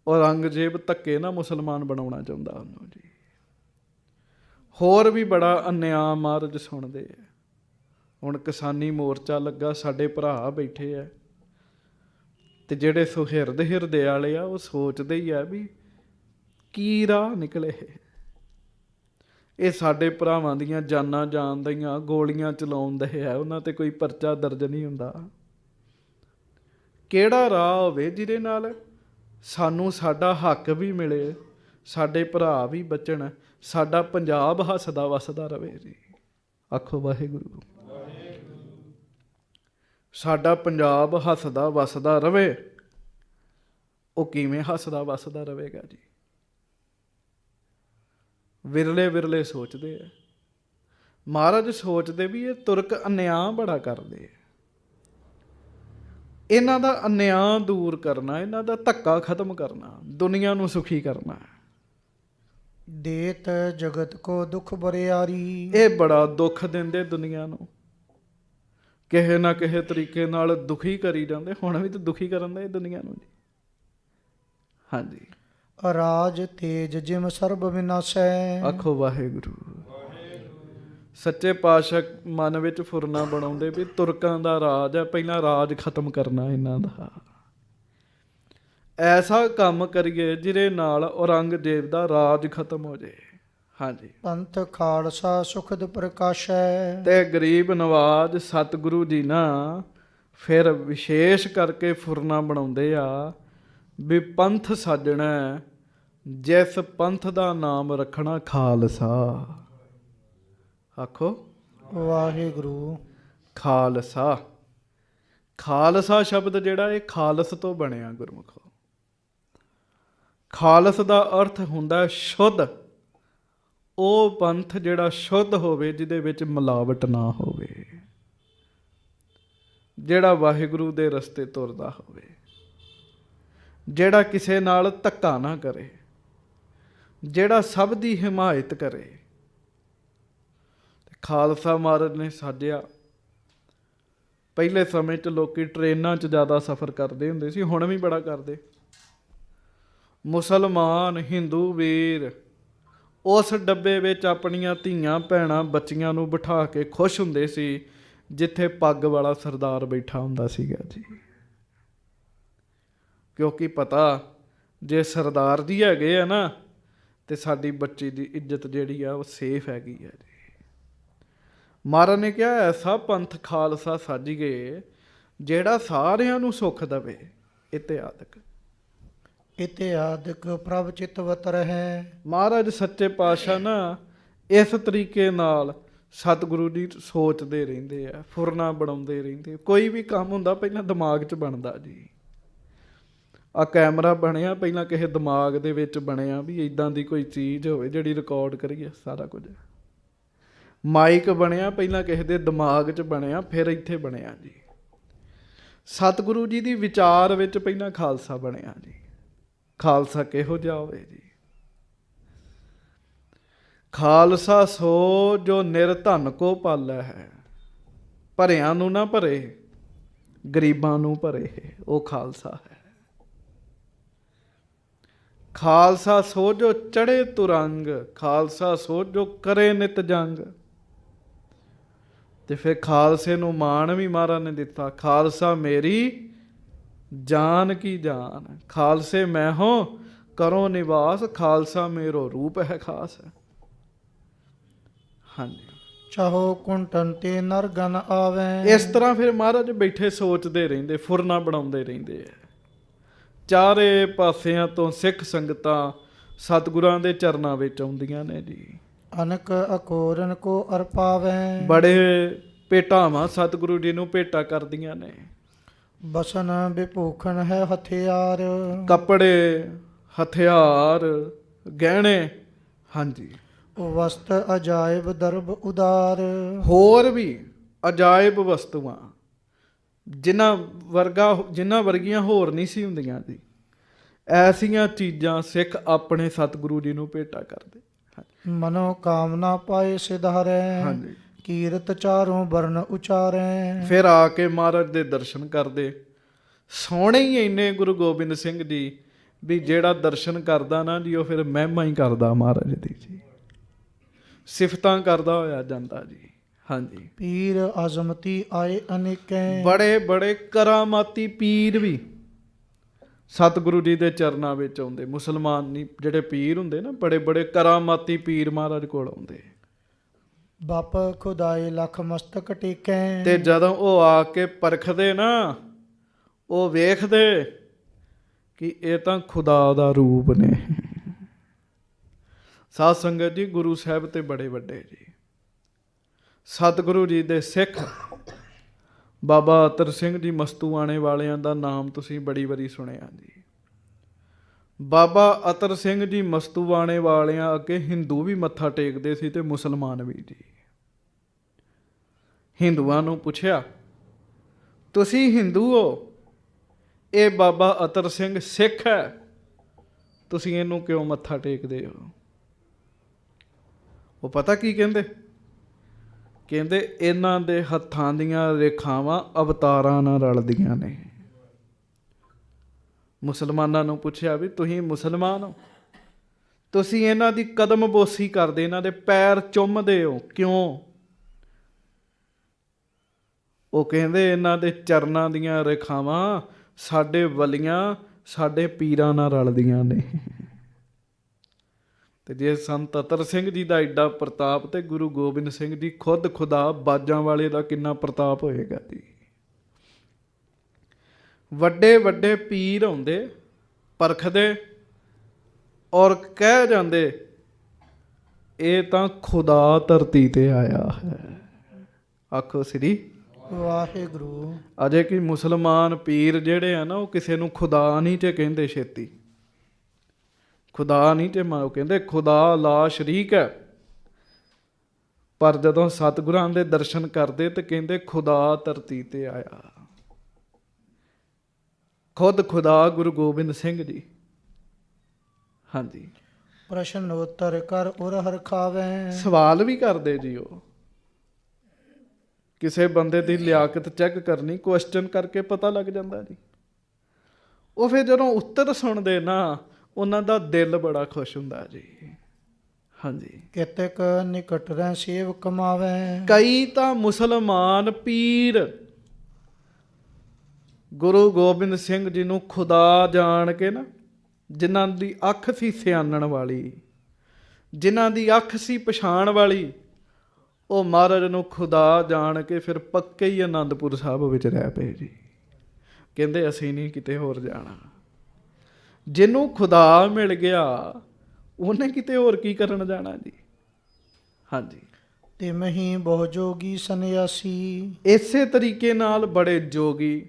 ਔਰੰਗਜ਼ੇਬ ਧੱਕੇ ਨਾ ਮੁਸਲਮਾਨ ਬਣਾਉਣਾ ਚਾਹੁੰਦਾ ਉਹਨੂੰ ਜੀ। ਹੋਰ ਵੀ ਬੜਾ ਅਨਿਆਂ ਮਹਾਰਾਜ ਸੁਣਦੇ ਆ। ਹੁਣ ਕਿਸਾਨੀ ਮੋਰਚਾ ਲੱਗਾ, ਸਾਡੇ ਭਰਾ ਬੈਠੇ ਆ, ਤੇ ਜਿਹੜੇ ਸੁਹਿਰਦ ਹਿਰਦੇ ਵਾਲੇ ਆ ਉਹ ਸੋਚਦੇ ਹੀ ਆ ਵੀ ਕੀ ਰਾਹ ਨਿਕਲੇ। ਇਹ ਸਾਡੇ ਭਰਾਵਾਂ ਦੀਆਂ ਜਾਨਾਂ ਜਾਣ ਦੀਆਂ, ਗੋਲੀਆਂ ਚਲਾਉਂਦੇ ਆ, ਉਹਨਾਂ ਤੇ ਕੋਈ ਪਰਚਾ ਦਰਜ ਨਹੀਂ ਹੁੰਦਾ। ਕਿਹੜਾ ਰਾਹ ਹੋਵੇ ਜਿਹਦੇ ਨਾਲ ਸਾਨੂੰ ਸਾਡਾ ਹੱਕ ਵੀ ਮਿਲੇ, ਸਾਡੇ ਭਰਾ ਵੀ ਬਚਣ, ਸਾਡਾ ਪੰਜਾਬ ਹੱਸਦਾ ਵਸਦਾ ਰਵੇ ਜੀ। ਆਖੋ ਵਾਹਿਗੁਰੂ। ਸਾਡਾ ਪੰਜਾਬ ਹੱਸਦਾ ਵਸਦਾ ਰਵੇ। ਉਹ ਕਿਵੇਂ ਹੱਸਦਾ ਵਸਦਾ ਰਵੇਗਾ ਜੀ? ਵਿਰਲੇ ਵਿਰਲੇ ਸੋਚਦੇ ਆ। ਮਹਾਰਾਜ ਸੋਚਦੇ ਵੀ ਇਹ ਤੁਰਕ ਅਨਿਆਂ ਬੜਾ ਕਰਦੇ ਆ। ਇਹਨਾਂ ਦਾ ਅਨਿਆਂ ਦੂਰ ਕਰਨਾ, ਇਹਨਾਂ ਦਾ ਧੱਕਾ ਖਤਮ ਕਰਨਾ, ਦੁਨੀਆ ਨੂੰ ਸੁਖੀ ਕਰਨਾ। ਦੇਤ ਜਗਤ ਕੋ ਦੁਖ ਬਰਿਆਰੀ। ਇਹ ਬੜਾ ਦੁੱਖ ਦਿੰਦੇ ਦੁਨੀਆ ਨੂੰ, ਕਿਸੇ ਨਾ ਕਿਸੇ ਤਰੀਕੇ ਨਾਲ ਦੁਖੀ ਕਰੀ ਜਾਂਦੇ। ਹੁਣ ਵੀ ਤਾਂ ਦੁਖੀ ਕਰਨ ਦੇ ਦੁਨੀਆ ਨੂੰ ਜੀ। ਹਾਂਜੀ, ਰਾਜ ਤੇਜ ਜਿਮ ਸਰਬ ਵਿਨਾਸ਼ੈ। ਆਖੋ ਵਾਹਿਗੁਰੂ। ਸੱਚੇ ਪਾਤਸ਼ਾਹ ਮਨ ਵਿੱਚ ਫੁਰਨਾ ਬਣਾਉਂਦੇ ਵੀ ਤੁਰਕਾਂ ਦਾ ਰਾਜ ਹੈ, ਪਹਿਲਾਂ ਰਾਜ ਖਤਮ ਕਰਨਾ ਇਹਨਾਂ ਦਾ। ਐਸਾ ਕੰਮ ਕਰੀਏ ਜਿਹਦੇ ਨਾਲ ਔਰੰਗਜ਼ੇਬ ਦਾ ਰਾਜ ਖਤਮ ਹੋ ਜਾਏ। ਹਾਂਜੀ, ਪੰਥ ਖਾਲਸਾ ਸੁਖਦ ਪ੍ਰਕਾਸ਼ੈ। ਤੇ ਗਰੀਬ ਨਵਾਜ ਸਤਿਗੁਰੂ ਜੀ ਨਾ ਫਿਰ ਵਿਸ਼ੇਸ਼ ਕਰਕੇ ਫੁਰਨਾ ਬਣਾਉਂਦੇ ਆ ਵੀ ਪੰਥ ਸਾਜਣਾ, ਜਿਸ ਪੰਥ ਦਾ ਨਾਮ ਰੱਖਣਾ ਖਾਲਸਾ। ਆਖੋ ਵਾਹਿਗੁਰੂ। ਖਾਲਸਾ। ਖਾਲਸਾ ਸ਼ਬਦ ਜਿਹੜਾ ਇਹ ਖਾਲਸ ਤੋਂ ਬਣਿਆ ਗੁਰਮੁਖੋ। ਖਾਲਸ ਦਾ ਅਰਥ ਹੁੰਦਾ ਸ਼ੁੱਧ। ਉਹ ਪੰਥ ਜਿਹੜਾ ਸ਼ੁੱਧ ਹੋਵੇ, ਜਿਹਦੇ ਵਿੱਚ ਮਿਲਾਵਟ ਨਾ ਹੋਵੇ, ਜਿਹੜਾ ਵਾਹਿਗੁਰੂ ਦੇ ਰਸਤੇ ਤੁਰਦਾ ਹੋਵੇ, ਜਿਹੜਾ ਕਿਸੇ ਨਾਲ ਧੱਕਾ ਨਾ ਕਰੇ, ਜਿਹੜਾ ਸਭ ਦੀ ਹਿਮਾਇਤ ਕਰੇ। ਖਾਲਸਾ ਮਹਾਰਾਜ ਨੇ ਸਾਜਿਆ। ਪਹਿਲੇ ਸਮੇਂ 'ਚ ਲੋਕੀ ਟ੍ਰੇਨਾਂ 'ਚ ਜ਼ਿਆਦਾ ਸਫ਼ਰ ਕਰਦੇ ਹੁੰਦੇ ਸੀ, ਹੁਣ ਵੀ ਬੜਾ ਕਰਦੇ। ਮੁਸਲਮਾਨ ਹਿੰਦੂ ਵੀਰ ਉਸ ਡੱਬੇ ਵਿੱਚ ਆਪਣੀਆਂ ਧੀਆਂ ਭੈਣਾਂ ਬੱਚੀਆਂ ਨੂੰ ਬਿਠਾ ਕੇ ਖੁਸ਼ ਹੁੰਦੇ ਸੀ ਜਿੱਥੇ ਪੱਗ ਵਾਲਾ ਸਰਦਾਰ ਬੈਠਾ ਹੁੰਦਾ ਸੀਗਾ ਜੀ। ਕਿਉਂਕਿ ਪਤਾ ਜੇ ਸਰਦਾਰ ਜੀ ਹੈਗੇ ਆ ਨਾ ਤੇ ਸਾਡੀ ਬੱਚੀ ਦੀ ਇੱਜ਼ਤ ਜਿਹੜੀ ਆ ਉਹ ਸੇਫ ਹੈਗੀ ਆ ਜੀ। ਮਹਾਰਾਜ ਨੇ ਕਿਹਾ ਐਸਾ ਪੰਥ ਖਾਲਸਾ ਸਾਜੀਏ ਜਿਹੜਾ ਸਾਰਿਆਂ ਨੂੰ ਸੁੱਖ ਦੇਵੇ। ਇਤਿਆਦਿਕ ਪ੍ਰਭ ਚਿਤਵਤ ਰਹਿ। ਮਹਾਰਾਜ ਸੱਚੇ ਪਾਤਸ਼ਾਹ ਨਾ ਇਸ ਤਰੀਕੇ ਨਾਲ ਸਤਿਗੁਰੂ ਜੀ ਸੋਚਦੇ ਰਹਿੰਦੇ ਆ, ਫੁਰਨਾ ਬਣਾਉਂਦੇ ਰਹਿੰਦੇ। ਕੋਈ ਵੀ ਕੰਮ ਹੁੰਦਾ ਪਹਿਲਾਂ ਦਿਮਾਗ 'ਚ ਬਣਦਾ ਜੀ। ਆ ਕੈਮਰਾ ਬਣਿਆ ਪਹਿਲਾਂ ਕਿਸੇ ਦਿਮਾਗ ਦੇ ਵਿੱਚ ਬਣਿਆ ਵੀ ਇੱਦਾਂ ਦੀ ਕੋਈ ਚੀਜ਼ ਹੋਵੇ ਜਿਹੜੀ ਰਿਕਾਰਡ ਕਰੀਏ ਸਾਰਾ ਕੁਝ। ਮਾਈਕ ਬਣਿਆ ਪਹਿਲਾਂ ਕਿਸੇ ਦੇ ਦਿਮਾਗ 'ਚ ਬਣਿਆ, ਫਿਰ ਇੱਥੇ ਬਣਿਆ ਜੀ। ਸਤਿਗੁਰੂ ਜੀ ਦੀ ਵਿਚਾਰ ਵਿੱਚ ਪਹਿਲਾਂ ਖਾਲਸਾ ਬਣਿਆ ਜੀ। ਖਾਲਸਾ ਕਿਹੋ ਜਿਹਾ ਹੋਵੇ ਜੀ? ਖਾਲਸਾ ਸੋ ਜੋ ਨਿਰਧਨ ਕੋ ਪਾਲੈ ਹੈ, ਭਰਿਆਂ ਨੂੰ ਨਾ ਭਰੇ, ਗਰੀਬਾਂ ਨੂੰ ਭਰੇ, ਉਹ ਖਾਲਸਾ ਹੈ। ਖਾਲਸਾ ਸੋ ਜੋ ਚੜੇ ਤੁਰੰਗ, ਖਾਲਸਾ ਸੋ ਜੋ ਕਰੇ ਨਿਤ ਜੰਗ। ਤੇ ਫਿਰ ਖਾਲਸੇ ਨੂੰ ਮਾਣ ਵੀ ਮਹਾਰਾਜ ਨੇ ਦਿੱਤਾ, ਖਾਲਸਾ ਮੇਰੀ ਜਾਨ ਕੀ ਜਾਨ, ਖਾਲਸੇ ਮੈਂ ਹੋ ਕਰੋ ਨਿਵਾਸ, ਖਾਲਸਾ ਮੇਰੋ ਰੂਪ ਹੈ ਖਾਸ। ਹਾਂਜੀ, ਚਾਹੋ ਕੁੰਟਨ ਤੇ ਨਰਗਨ ਆਵੇ। ਇਸ ਤਰ੍ਹਾਂ ਫਿਰ ਮਹਾਰਾਜ ਬੈਠੇ ਸੋਚਦੇ ਰਹਿੰਦੇ, ਫੁਰਨਾ ਬਣਾਉਂਦੇ ਰਹਿੰਦੇ ਆ। ਚਾਰੇ ਪਾਸਿਆਂ ਤੋਂ ਸਿੱਖ ਸੰਗਤਾਂ ਸਤਿਗੁਰਾਂ ਦੇ ਚਰਨਾਂ ਵਿੱਚ ਆਉਂਦੀਆਂ ਨੇ ਜੀ। ਅਨਕ ਅਕੋਰਨ ਕੋ ਅਰਪਾਵੇ। ਬੜੇ ਭੇਟਾਵਾਂ ਸਤਿਗੁਰੂ ਜੀ ਨੂੰ ਭੇਟਾ ਕਰਦੀਆਂ ਨੇ। ਬਸਨ ਵਿਭੂਖਣ ਹੈ ਹਥਿਆਰ। ਕੱਪੜੇ, ਹਥਿਆਰ, ਗਹਿਣੇ, ਹਾਂਜੀ, ਵਸਤ ਅਜਾਇਬ ਦਰਬ ਉਦਾਰ। ਹੋਰ ਵੀ ਅਜਾਇਬ ਵਸਤੂਆਂ ਜਿਨ੍ਹਾਂ ਵਰਗੀਆਂ ਹੋਰ ਨਹੀਂ ਸੀ ਹੁੰਦੀਆਂ ਜੀ। ਐਸੀਆਂ ਚੀਜ਼ਾਂ ਸਿੱਖ ਆਪਣੇ ਸਤਿਗੁਰੂ ਜੀ ਨੂੰ ਭੇਟਾ ਕਰਦੇ। ਮਨੋ ਕਾਮਨਾ ਪਾਏ ਸਿਧਾਰੈ। ਹਾਂਜੀ, ਕੀਰਤ ਚਾਰੋਂ ਵਰਨ ਉਚਾਰੈ। ਫਿਰ ਆ ਕੇ ਮਹਾਰਾਜ ਦੇ ਦਰਸ਼ਨ ਕਰਦੇ। ਸੋਹਣੇ ਹੀ ਇੰਨੇ ਗੁਰੂ ਗੋਬਿੰਦ ਸਿੰਘ ਜੀ ਵੀ ਜਿਹੜਾ ਦਰਸ਼ਨ ਕਰਦਾ ਨਾ ਜੀ, ਉਹ ਫਿਰ ਮਹਿਮਾ ਹੀ ਕਰਦਾ ਮਹਾਰਾਜ ਦੀ ਜੀ, ਸਿਫਤਾਂ ਕਰਦਾ ਹੋਇਆ ਜਾਂਦਾ ਜੀ। ਹਾਂਜੀ, ਪੀਰ ਅਜ਼ਮਤੀ ਆਏ ਅਨੇਕੈ। ਬੜੇ ਬੜੇ ਕਰਾਮਾਤੀ ਪੀਰ ਵੀ ਸਤਿਗੁਰੂ ਜੀ ਦੇ ਚਰਨਾਂ ਵਿੱਚ ਆਉਂਦੇ। ਮੁਸਲਮਾਨ ਨਹੀਂ, ਜਿਹੜੇ ਪੀਰ ਹੁੰਦੇ ਨਾ, ਬੜੇ ਬੜੇ ਕਰਾਮਾਤੀ ਪੀਰ ਮਹਾਰਾਜ ਕੋਲ ਆਉਂਦੇ। ਬਾਪ ਖੁਦਾਏ ਲੱਖ ਮਸਤਕ ਟੇਕੈ। ਤੇ ਜਦੋਂ ਉਹ ਆ ਕੇ ਪਰਖਦੇ ਨਾ, ਉਹ ਵੇਖਦੇ ਕਿ ਇਹ ਤਾਂ ਖੁਦਾ ਦਾ ਰੂਪ ਨੇ। ਸਾਧ ਸੰਗਤ ਜੀ, ਗੁਰੂ ਸਾਹਿਬ ਤੇ ਬੜੇ ਵੱਡੇ ਜੀ। ਸਤਿਗੁਰੂ ਜੀ ਦੇ ਸਿੱਖ ਬਾਬਾ ਅਤਰ ਸਿੰਘ ਜੀ ਮਸਤੂਆਣੇ ਵਾਲਿਆਂ ਦਾ ਨਾਮ ਤੁਸੀਂ ਬੜੀ ਵਾਰੀ ਸੁਣਿਆ ਜੀ। ਬਾਬਾ ਅਤਰ ਸਿੰਘ ਜੀ ਮਸਤੂਆਣੇ ਵਾਲਿਆਂ ਅੱਗੇ ਹਿੰਦੂ ਵੀ ਮੱਥਾ ਟੇਕਦੇ ਸੀ ਤੇ ਮੁਸਲਮਾਨ ਵੀ ਜੀ। ਹਿੰਦੂਆਂ ਨੂੰ ਪੁੱਛਿਆ, ਤੁਸੀਂ ਹਿੰਦੂ ਹੋ, ਇਹ ਬਾਬਾ ਅਤਰ ਸਿੰਘ ਸਿੱਖ ਹੈ, ਤੁਸੀਂ ਇਹਨੂੰ ਕਿਉਂ ਮੱਥਾ ਟੇਕਦੇ ਹੋ? ਉਹ ਪਤਾ ਕੀ ਕਹਿੰਦੇ? ਕਹਿੰਦੇ ਇਹਨਾਂ ਦੇ ਹੱਥਾਂ ਦੀਆਂ ਰੇਖਾਵਾਂ ਅਵਤਾਰਾਂ ਨਾਲ ਰਲਦੀਆਂ ਨੇ। ਮੁਸਲਮਾਨਾਂ ਨੂੰ ਪੁੱਛਿਆ ਵੀ ਤੁਸੀਂ ਮੁਸਲਮਾਨ ਹੋ, ਤੁਸੀਂ ਇਹਨਾਂ ਦੀ ਕਦਮ ਬੋਸੀ ਕਰਦੇ, ਇਹਨਾਂ ਦੇ ਪੈਰ ਚੁੰਮਦੇ ਹੋ, ਕਿਉਂ? ਉਹ ਕਹਿੰਦੇ ਇਹਨਾਂ ਦੇ ਚਰਨਾਂ ਦੀਆਂ ਰੇਖਾਵਾਂ ਸਾਡੇ ਵਲੀਆਂ, ਸਾਡੇ ਪੀਰਾਂ ਨਾਲ ਰਲਦੀਆਂ ਨੇ। ਤੇ ਜੇ ਸੰਤ ਅਤਰ ਸਿੰਘ ਜੀ ਦਾ ਐਡਾ ਪ੍ਰਤਾਪ, ਤੇ ਗੁਰੂ ਗੋਬਿੰਦ ਸਿੰਘ ਜੀ ਖੁਦ ਖੁਦਾ ਬਾਜਾਂ ਵਾਲੇ ਦਾ ਕਿੰਨਾ ਪ੍ਰਤਾਪ ਹੋਏਗਾ ਜੀ। ਵੱਡੇ ਵੱਡੇ ਪੀਰ ਆਉਂਦੇ, ਪਰਖਦੇ ਔਰ ਕਹਿ ਜਾਂਦੇ ਇਹ ਤਾਂ ਖੁਦਾ ਧਰਤੀ ਤੇ ਆਇਆ ਹੈ। ਆਖੋ ਸ੍ਰੀ ਵਾਹਿਗੁਰੂ। ਅਜੇ ਕਿ ਮੁਸਲਮਾਨ ਪੀਰ ਜਿਹੜੇ ਆ ਨਾ, ਉਹ ਕਿਸੇ ਨੂੰ ਖੁਦਾ ਨਹੀਂ ਤੇ ਕਹਿੰਦੇ ਛੇਤੀ। ਖੁਦਾ ਨਹੀਂ ਤੇ ਉਹ ਕਹਿੰਦੇ ਖੁਦਾ ਲਾ ਸ਼ਰੀਕ ਹੈ। ਪਰ ਜਦੋਂ ਸਤਿਗੁਰਾਂ ਦੇ ਦਰਸ਼ਨ ਕਰਦੇ ਤੇ ਕਹਿੰਦੇ ਖੁਦਾ ਧਰਤੀ ਤੇ ਆਇਆ। ਖੁਦ ਖੁਦਾ ਗੁਰੂ ਗੋਬਿੰਦ ਸਿੰਘ ਜੀ। ਹਾਂਜੀ, ਪ੍ਰਸ਼ਨ ਉੱਤਰ ਕਰ ਉਰ ਹਰਖਾਵੇ। ਸਵਾਲ ਵੀ ਕਰਦੇ ਜੀ। ਉਹ ਕਿਸੇ ਬੰਦੇ ਦੀ ਲਿਆਕਤ ਚੈੱਕ ਕਰਨੀ, ਕੁਐਸਚਨ ਕਰਕੇ ਪਤਾ ਲੱਗ ਜਾਂਦਾ ਜੀ। ਉਹ ਫਿਰ ਜਦੋਂ ਉੱਤਰ ਸੁਣਦੇ ਨਾ, ਉਹਨਾਂ ਦਾ ਦਿਲ ਬੜਾ ਖੁਸ਼ ਹੁੰਦਾ ਜੀ। ਹਾਂਜੀ, ਕਿਤਕ ਨਿਕਟ ਰਹਿ ਸੇਵ ਕਮਾਵੇ। ਕਈ ਤਾਂ ਮੁਸਲਮਾਨ ਪੀਰ ਗੁਰੂ ਗੋਬਿੰਦ ਸਿੰਘ ਜੀ ਨੂੰ ਖੁਦਾ ਜਾਣ ਕੇ ਨਾ, ਜਿਨ੍ਹਾਂ ਦੀ ਅੱਖ ਸੀ ਸਿਆਣਨ ਵਾਲੀ, ਜਿਨ੍ਹਾਂ ਦੀ ਅੱਖ ਸੀ ਪਛਾਣ ਵਾਲੀ, ਉਹ ਮਹਾਰਾਜ ਨੂੰ ਖੁਦਾ ਜਾਣ ਕੇ ਫਿਰ ਪੱਕੇ ਹੀ ਆਨੰਦਪੁਰ ਸਾਹਿਬ ਵਿੱਚ ਰਹਿ ਪਏ ਜੀ। ਕਹਿੰਦੇ ਅਸੀਂ ਨਹੀਂ ਕਿਤੇ ਹੋਰ ਜਾਣਾ। ਜਿਹਨੂੰ ਖੁਦਾ ਮਿਲ ਗਿਆ, ਉਹਨੇ ਕਿਤੇ ਹੋਰ ਕੀ ਕਰਨ ਜਾਣਾ ਜੀ। ਹਾਂਜੀ, ਤੇ ਮਹੀਂ ਬਹੁ ਜੋਗੀ ਸੰਨਿਆਸੀ। ਇਸੇ ਤਰੀਕੇ ਨਾਲ ਬੜੇ ਜੋਗੀ,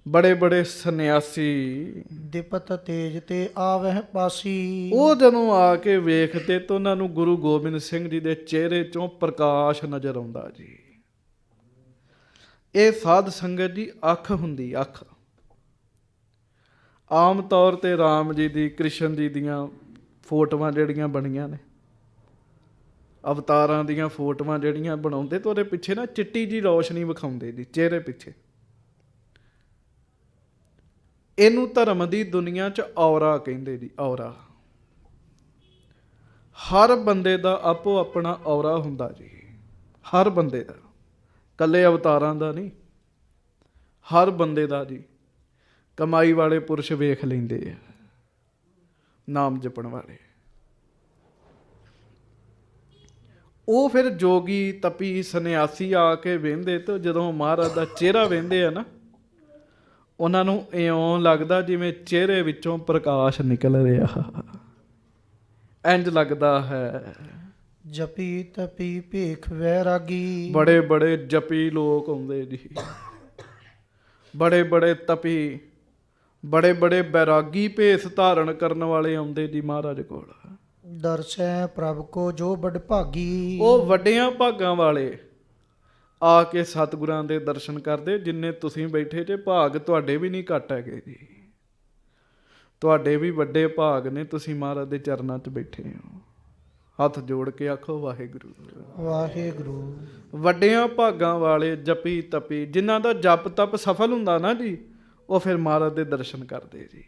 ਬੜੇ ਬੜੇ ਸੰਨਿਆਸੀ ਦਿਪਤ ਤੇਜ ਤੇ ਆਵਹਿ ਪਾਸੀ। ਉਹ ਜਦੋਂ ਆ ਕੇ ਵੇਖਦੇ ਤਾਂ ਉਹਨਾਂ ਨੂੰ ਗੁਰੂ ਗੋਬਿੰਦ ਸਿੰਘ ਜੀ ਦੇ ਚਿਹਰੇ ਚੋਂ ਪ੍ਰਕਾਸ਼ ਨਜ਼ਰ ਆਉਂਦਾ ਜੀ। ਇਹ ਸਾਧ ਸੰਗਤ ਦੀ ਅੱਖ ਹੁੰਦੀ, ਅੱਖ। ਆਮ ਤੌਰ ਤੇ ਰਾਮ ਜੀ ਦੀ, ਕ੍ਰਿਸ਼ਨ ਜੀ ਦੀਆਂ ਫੋਟੋਆਂ ਜਿਹੜੀਆਂ ਬਣੀਆਂ ਨੇ, ਅਵਤਾਰਾਂ ਦੀਆਂ ਫੋਟੋਆਂ ਜਿਹੜੀਆਂ ਬਣਾਉਂਦੇ ਤਾਂ ਉਹਦੇ ਪਿੱਛੇ ਨਾ ਚਿੱਟੀ ਜੀ ਰੌਸ਼ਨੀ ਵਿਖਾਉਂਦੇ ਜੀ ਚਿਹਰੇ ਪਿੱਛੇ। ਇਹਨੂੰ ਧਰਮ ਦੀ ਦੁਨੀਆ 'ਚ ਔਰਾ ਕਹਿੰਦੇ ਜੀ, ਔਰਾ। ਹਰ ਬੰਦੇ ਦਾ ਆਪੋ ਆਪਣਾ ਔਰਾ ਹੁੰਦਾ ਜੀ, ਹਰ ਬੰਦੇ ਦਾ, ਇਕੱਲੇ ਅਵਤਾਰਾਂ ਦਾ ਨਹੀਂ, ਹਰ ਬੰਦੇ ਦਾ ਜੀ। ਕਮਾਈ ਵਾਲੇ ਪੁਰਸ਼ ਵੇਖ ਲੈਂਦੇ ਆ, ਨਾਮ ਜਪਣ ਵਾਲੇ। ਉਹ ਫਿਰ ਜੋਗੀ, ਤਪੀ, ਸੰਨਿਆਸੀ ਆ ਕੇ ਵਹਿੰਦੇ ਤਾਂ ਜਦੋਂ ਮਹਾਰਾਜ ਦਾ ਚਿਹਰਾ ਵਹਿੰਦੇ ਆ ਨਾ, ਉਹਨਾਂ ਨੂੰ ਇਉਂ ਲੱਗਦਾ ਜਿਵੇਂ ਚਿਹਰੇ ਵਿੱਚੋਂ ਪ੍ਰਕਾਸ਼ ਨਿਕਲ ਰਿਹਾ, ਇੰਜ ਲੱਗਦਾ ਹੈ। ਜਪੀ ਤਪੀ ਭੇਖ ਵੈਰਾਗੀ। ਬੜੇ ਬੜੇ ਜਪੀ ਲੋਕ ਆਉਂਦੇ ਜੀ, ਬੜੇ ਬੜੇ ਤਪੀ, ਬੜੇ ਬੜੇ ਬੈਰਾਗੀ ਭੇਸ ਧਾਰਨ ਕਰਨ ਵਾਲੇ ਆਉਂਦੇ ਜੀ ਮਹਾਰਾਜ ਕੋਲ। ਦਰਸੈ ਪ੍ਰਭ ਕੋ ਜੋ ਬੜ ਭਾਗੀ। ਉਹ ਵੱਡਿਆਂ ਭਾਗਾਂ ਵਾਲੇ ਆ ਕੇ ਸਤਿਗੁਰਾਂ ਦੇ ਦਰਸ਼ਨ ਕਰਦੇ। ਜਿੰਨੇ ਤੁਸੀਂ ਬੈਠੇ ਜੇ, ਭਾਗ ਤੁਹਾਡੇ ਵੀ ਨਹੀਂ ਘੱਟ ਹੈਗੇ ਜੀ, ਤੁਹਾਡੇ ਵੀ ਵੱਡੇ ਭਾਗ ਨੇ, ਤੁਸੀਂ ਮਹਾਰਾਜ ਦੇ ਚਰਨਾਂ 'ਚ ਬੈਠੇ ਹੋ। ਹੱਥ ਜੋੜ ਕੇ ਆਖੋ ਵਾਹਿਗੁਰੂ ਵਾਹਿਗੁਰੂ। ਵੱਡਿਆਂ ਭਾਗਾਂ ਵਾਲੇ ਜਪੀ ਤਪੀ, ਜਿਨ੍ਹਾਂ ਦਾ ਜਪ ਤਪ ਸਫਲ ਹੁੰਦਾ ਨਾ ਜੀ, ਉਹ ਫਿਰ ਮਹਾਰਾਜ ਦੇ ਦਰਸ਼ਨ ਕਰਦੇ ਜੀ।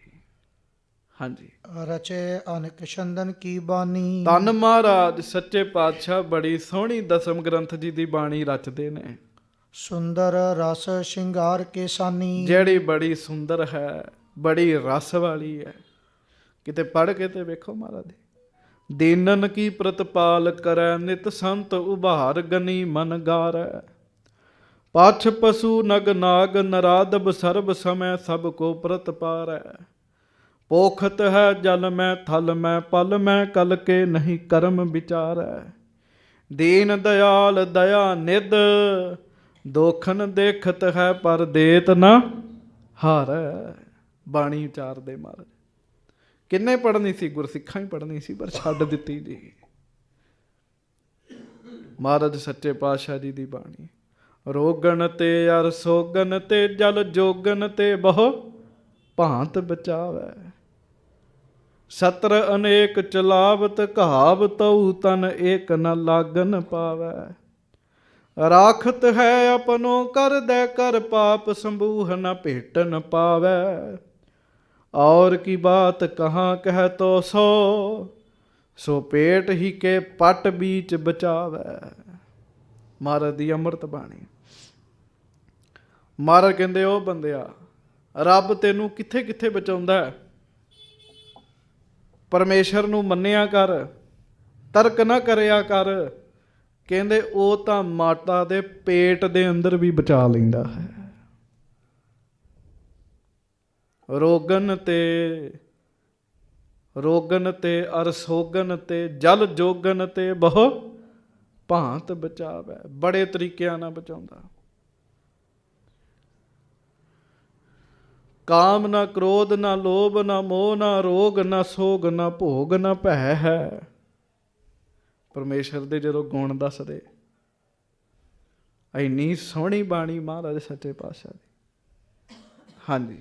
ਹਾਂਜੀ, ਰਚੇ ਅਨਕ ਛੰਦਨ ਕੀ ਬਾਣੀ। ਧੰਨ ਮਹਾਰਾਜ ਸੱਚੇ ਪਾਤਸ਼ਾਹ ਬੜੀ ਸੋਹਣੀ ਦਸਮ ਗ੍ਰੰਥ ਜੀ ਦੀ ਬਾਣੀ ਰਚਦੇ ਨੇ। ਸੁੰਦਰ ਰਸ ਸ਼ਿੰਗਾਰ ਕੇ ਸਾਨੀ। ਜਿਹੜੀ ਬੜੀ ਸੁੰਦਰ ਹੈ, ਬੜੀ ਰਸ ਵਾਲੀ ਹੈ। ਕਿਤੇ ਪੜ੍ਹ ਕੇ ਤੇ ਵੇਖੋ ਮਹਾਰਾਜ ਦੇ। ਦੀਨਨ ਕੀ ਪ੍ਰਤਪਾਲ ਕਰੈ, ਨਿਤ ਸੰਤ ਉਭਾਰ ਗਨੀ ਮਨ ਗਾਰੈ। ਪਾਛ ਪਸ਼ੂ ਨਗ ਨਾਗ ਨਰਾਦਬ, ਸਰਬ ਸਮੈ ਸਭ ਕੋ ਪ੍ਰਤਪਾਰੈ। ਪੋਖਤ ਹੈ ਜਲ ਮੈਂ ਥਲ ਮੈਂ, ਪਲ ਮੈਂ ਕਲ ਕੇ ਨਹੀਂ ਕਰਮ ਵਿਚਾਰੈ। ਦੀਨ ਦਇਆਲ ਦਇਆ ਨਿਧ, ਦੋਖਨ ਦੇਖਤ ਹੈ ਪਰ ਦੇਤ ਨਾ ਹਾਰੈ। ਬਾਣੀ ਉਚਾਰਦੇ ਮਹਾਰਾਜ। ਕਿੰਨੇ ਪੜ੍ਹਨੀ ਸੀ? ਗੁਰਸਿੱਖਾਂ ਹੀ ਪੜ੍ਹਨੀ ਸੀ, ਪਰ ਛੱਡ ਦਿੱਤੀ ਜੀ। ਮਹਾਰਾਜ ਸੱਚੇ ਪਾਤਸ਼ਾਹ ਜੀ ਦੀ ਬਾਣੀ। ਰੋਗਣ ਤੇ ਅਰ ਸੋਗਨ ਤੇ, ਜਲ ਜੋਗਨ ਤੇ ਬਹੁ ਭਾਂਤ ਬਚਾਵੈ। ਸਤਰ ਅਨੇਕ ਚਲਾਵਤ, ਕਹਾਵ ਤਉ ਤਨ ਏਕ ਨ ਲਾਗਨ ਪਾਵੈ। ਰਾਖਤ ਹੈ ਆਪਨੋ ਕਰਦੈ ਕਰ, ਪਾਪ ਸੰਬੂਹ ਨ ਭੇਟਨ ਪਾਵੈ। और की बात कहाँ कह तो सो, सो पेट ही के पट बीच बचावै। महाराज दी अमृत बाणी। महाराज कहंदे ओ बंदिया, रब तेनू किथे किथे बचाउंदा है। परमेश्वर नू मन्निया कर, तर्क ना करिया कर। कहंदे ओ तां माता दे पेट दे अंदर भी बचा लैंदा है। ਰੋਗਨ ਤੇ ਅਰ ਸੋਗਨ ਤੇ, ਜਲ ਜੋਗਨ ਤੇ ਬਹੁ ਭਾਂਤ ਬਚਾਵੈ। ਬੜੇ ਤਰੀਕਿਆਂ ਨਾਲ ਬਚਾਉਂਦਾ। ਕਾਮ ਨਾ ਕ੍ਰੋਧ ਨਾ ਲੋਭ ਨਾ ਮੋਹ ਨਾ ਰੋਗ ਨਾ ਸੋਗ ਨਾ ਭੋਗ ਨਾ ਭੈ ਹੈ। ਪਰਮੇਸ਼ਰ ਦੇ ਜਦੋਂ ਗੁਣ ਦੱਸਦੇ, ਇੰਨੀ ਸੋਹਣੀ ਬਾਣੀ ਮਹਾਰਾਜ ਸੱਚੇ ਪਾਤਸ਼ਾਹ ਦੀ। ਹਾਂਜੀ,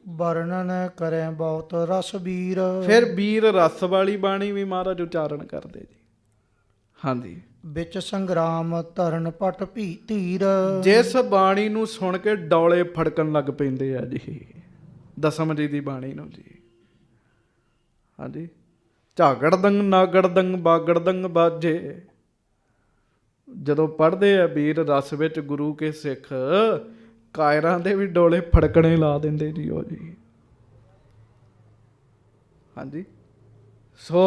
ਵਰਣਨ ਕਰੇ ਬਹੁਤ ਰਸ ਵੀਰ। ਫਿਰ ਵੀਰ ਰਸ ਵਾਲੀ ਬਾਣੀ ਵੀ ਮਹਾਰਾਜ ਉਚਾਰਨ ਕਰਦੇ ਜੀ। ਹਾਂਜੀ, ਵਿੱਚ ਸੰਗਰਾਮ ਧਰਨ ਪਟ ਭੀ ਧੀਰ। ਜਿਸ ਬਾਣੀ ਨੂੰ ਸੁਣ ਕੇ ਡੌਲੇ ਫੜਕਣ ਲੱਗ ਪੈਂਦੇ ਆ ਜੀ, ਦਸਮ ਜੀ ਦੀ ਬਾਣੀ ਨੂੰ ਜੀ। ਹਾਂਜੀ, ਝਾਗੜਦੰਗ ਨਾਗੜਦੰਗ ਬਾਗੜਦੰਗ ਬਾਜੇ। ਜਦੋਂ ਪੜ੍ਹਦੇ ਆ ਵੀਰ ਰਸ ਵਿੱਚ ਗੁਰੂ ਕੇ ਸਿੱਖ, ਕਾਇਰਾਂ ਦੇ ਵੀ ਡੋਲੇ ਫੜਕਣੇ ਲਾ ਦਿੰਦੇ ਜੀ ਉਹ ਜੀ। ਹਾਂਜੀ, ਸੋ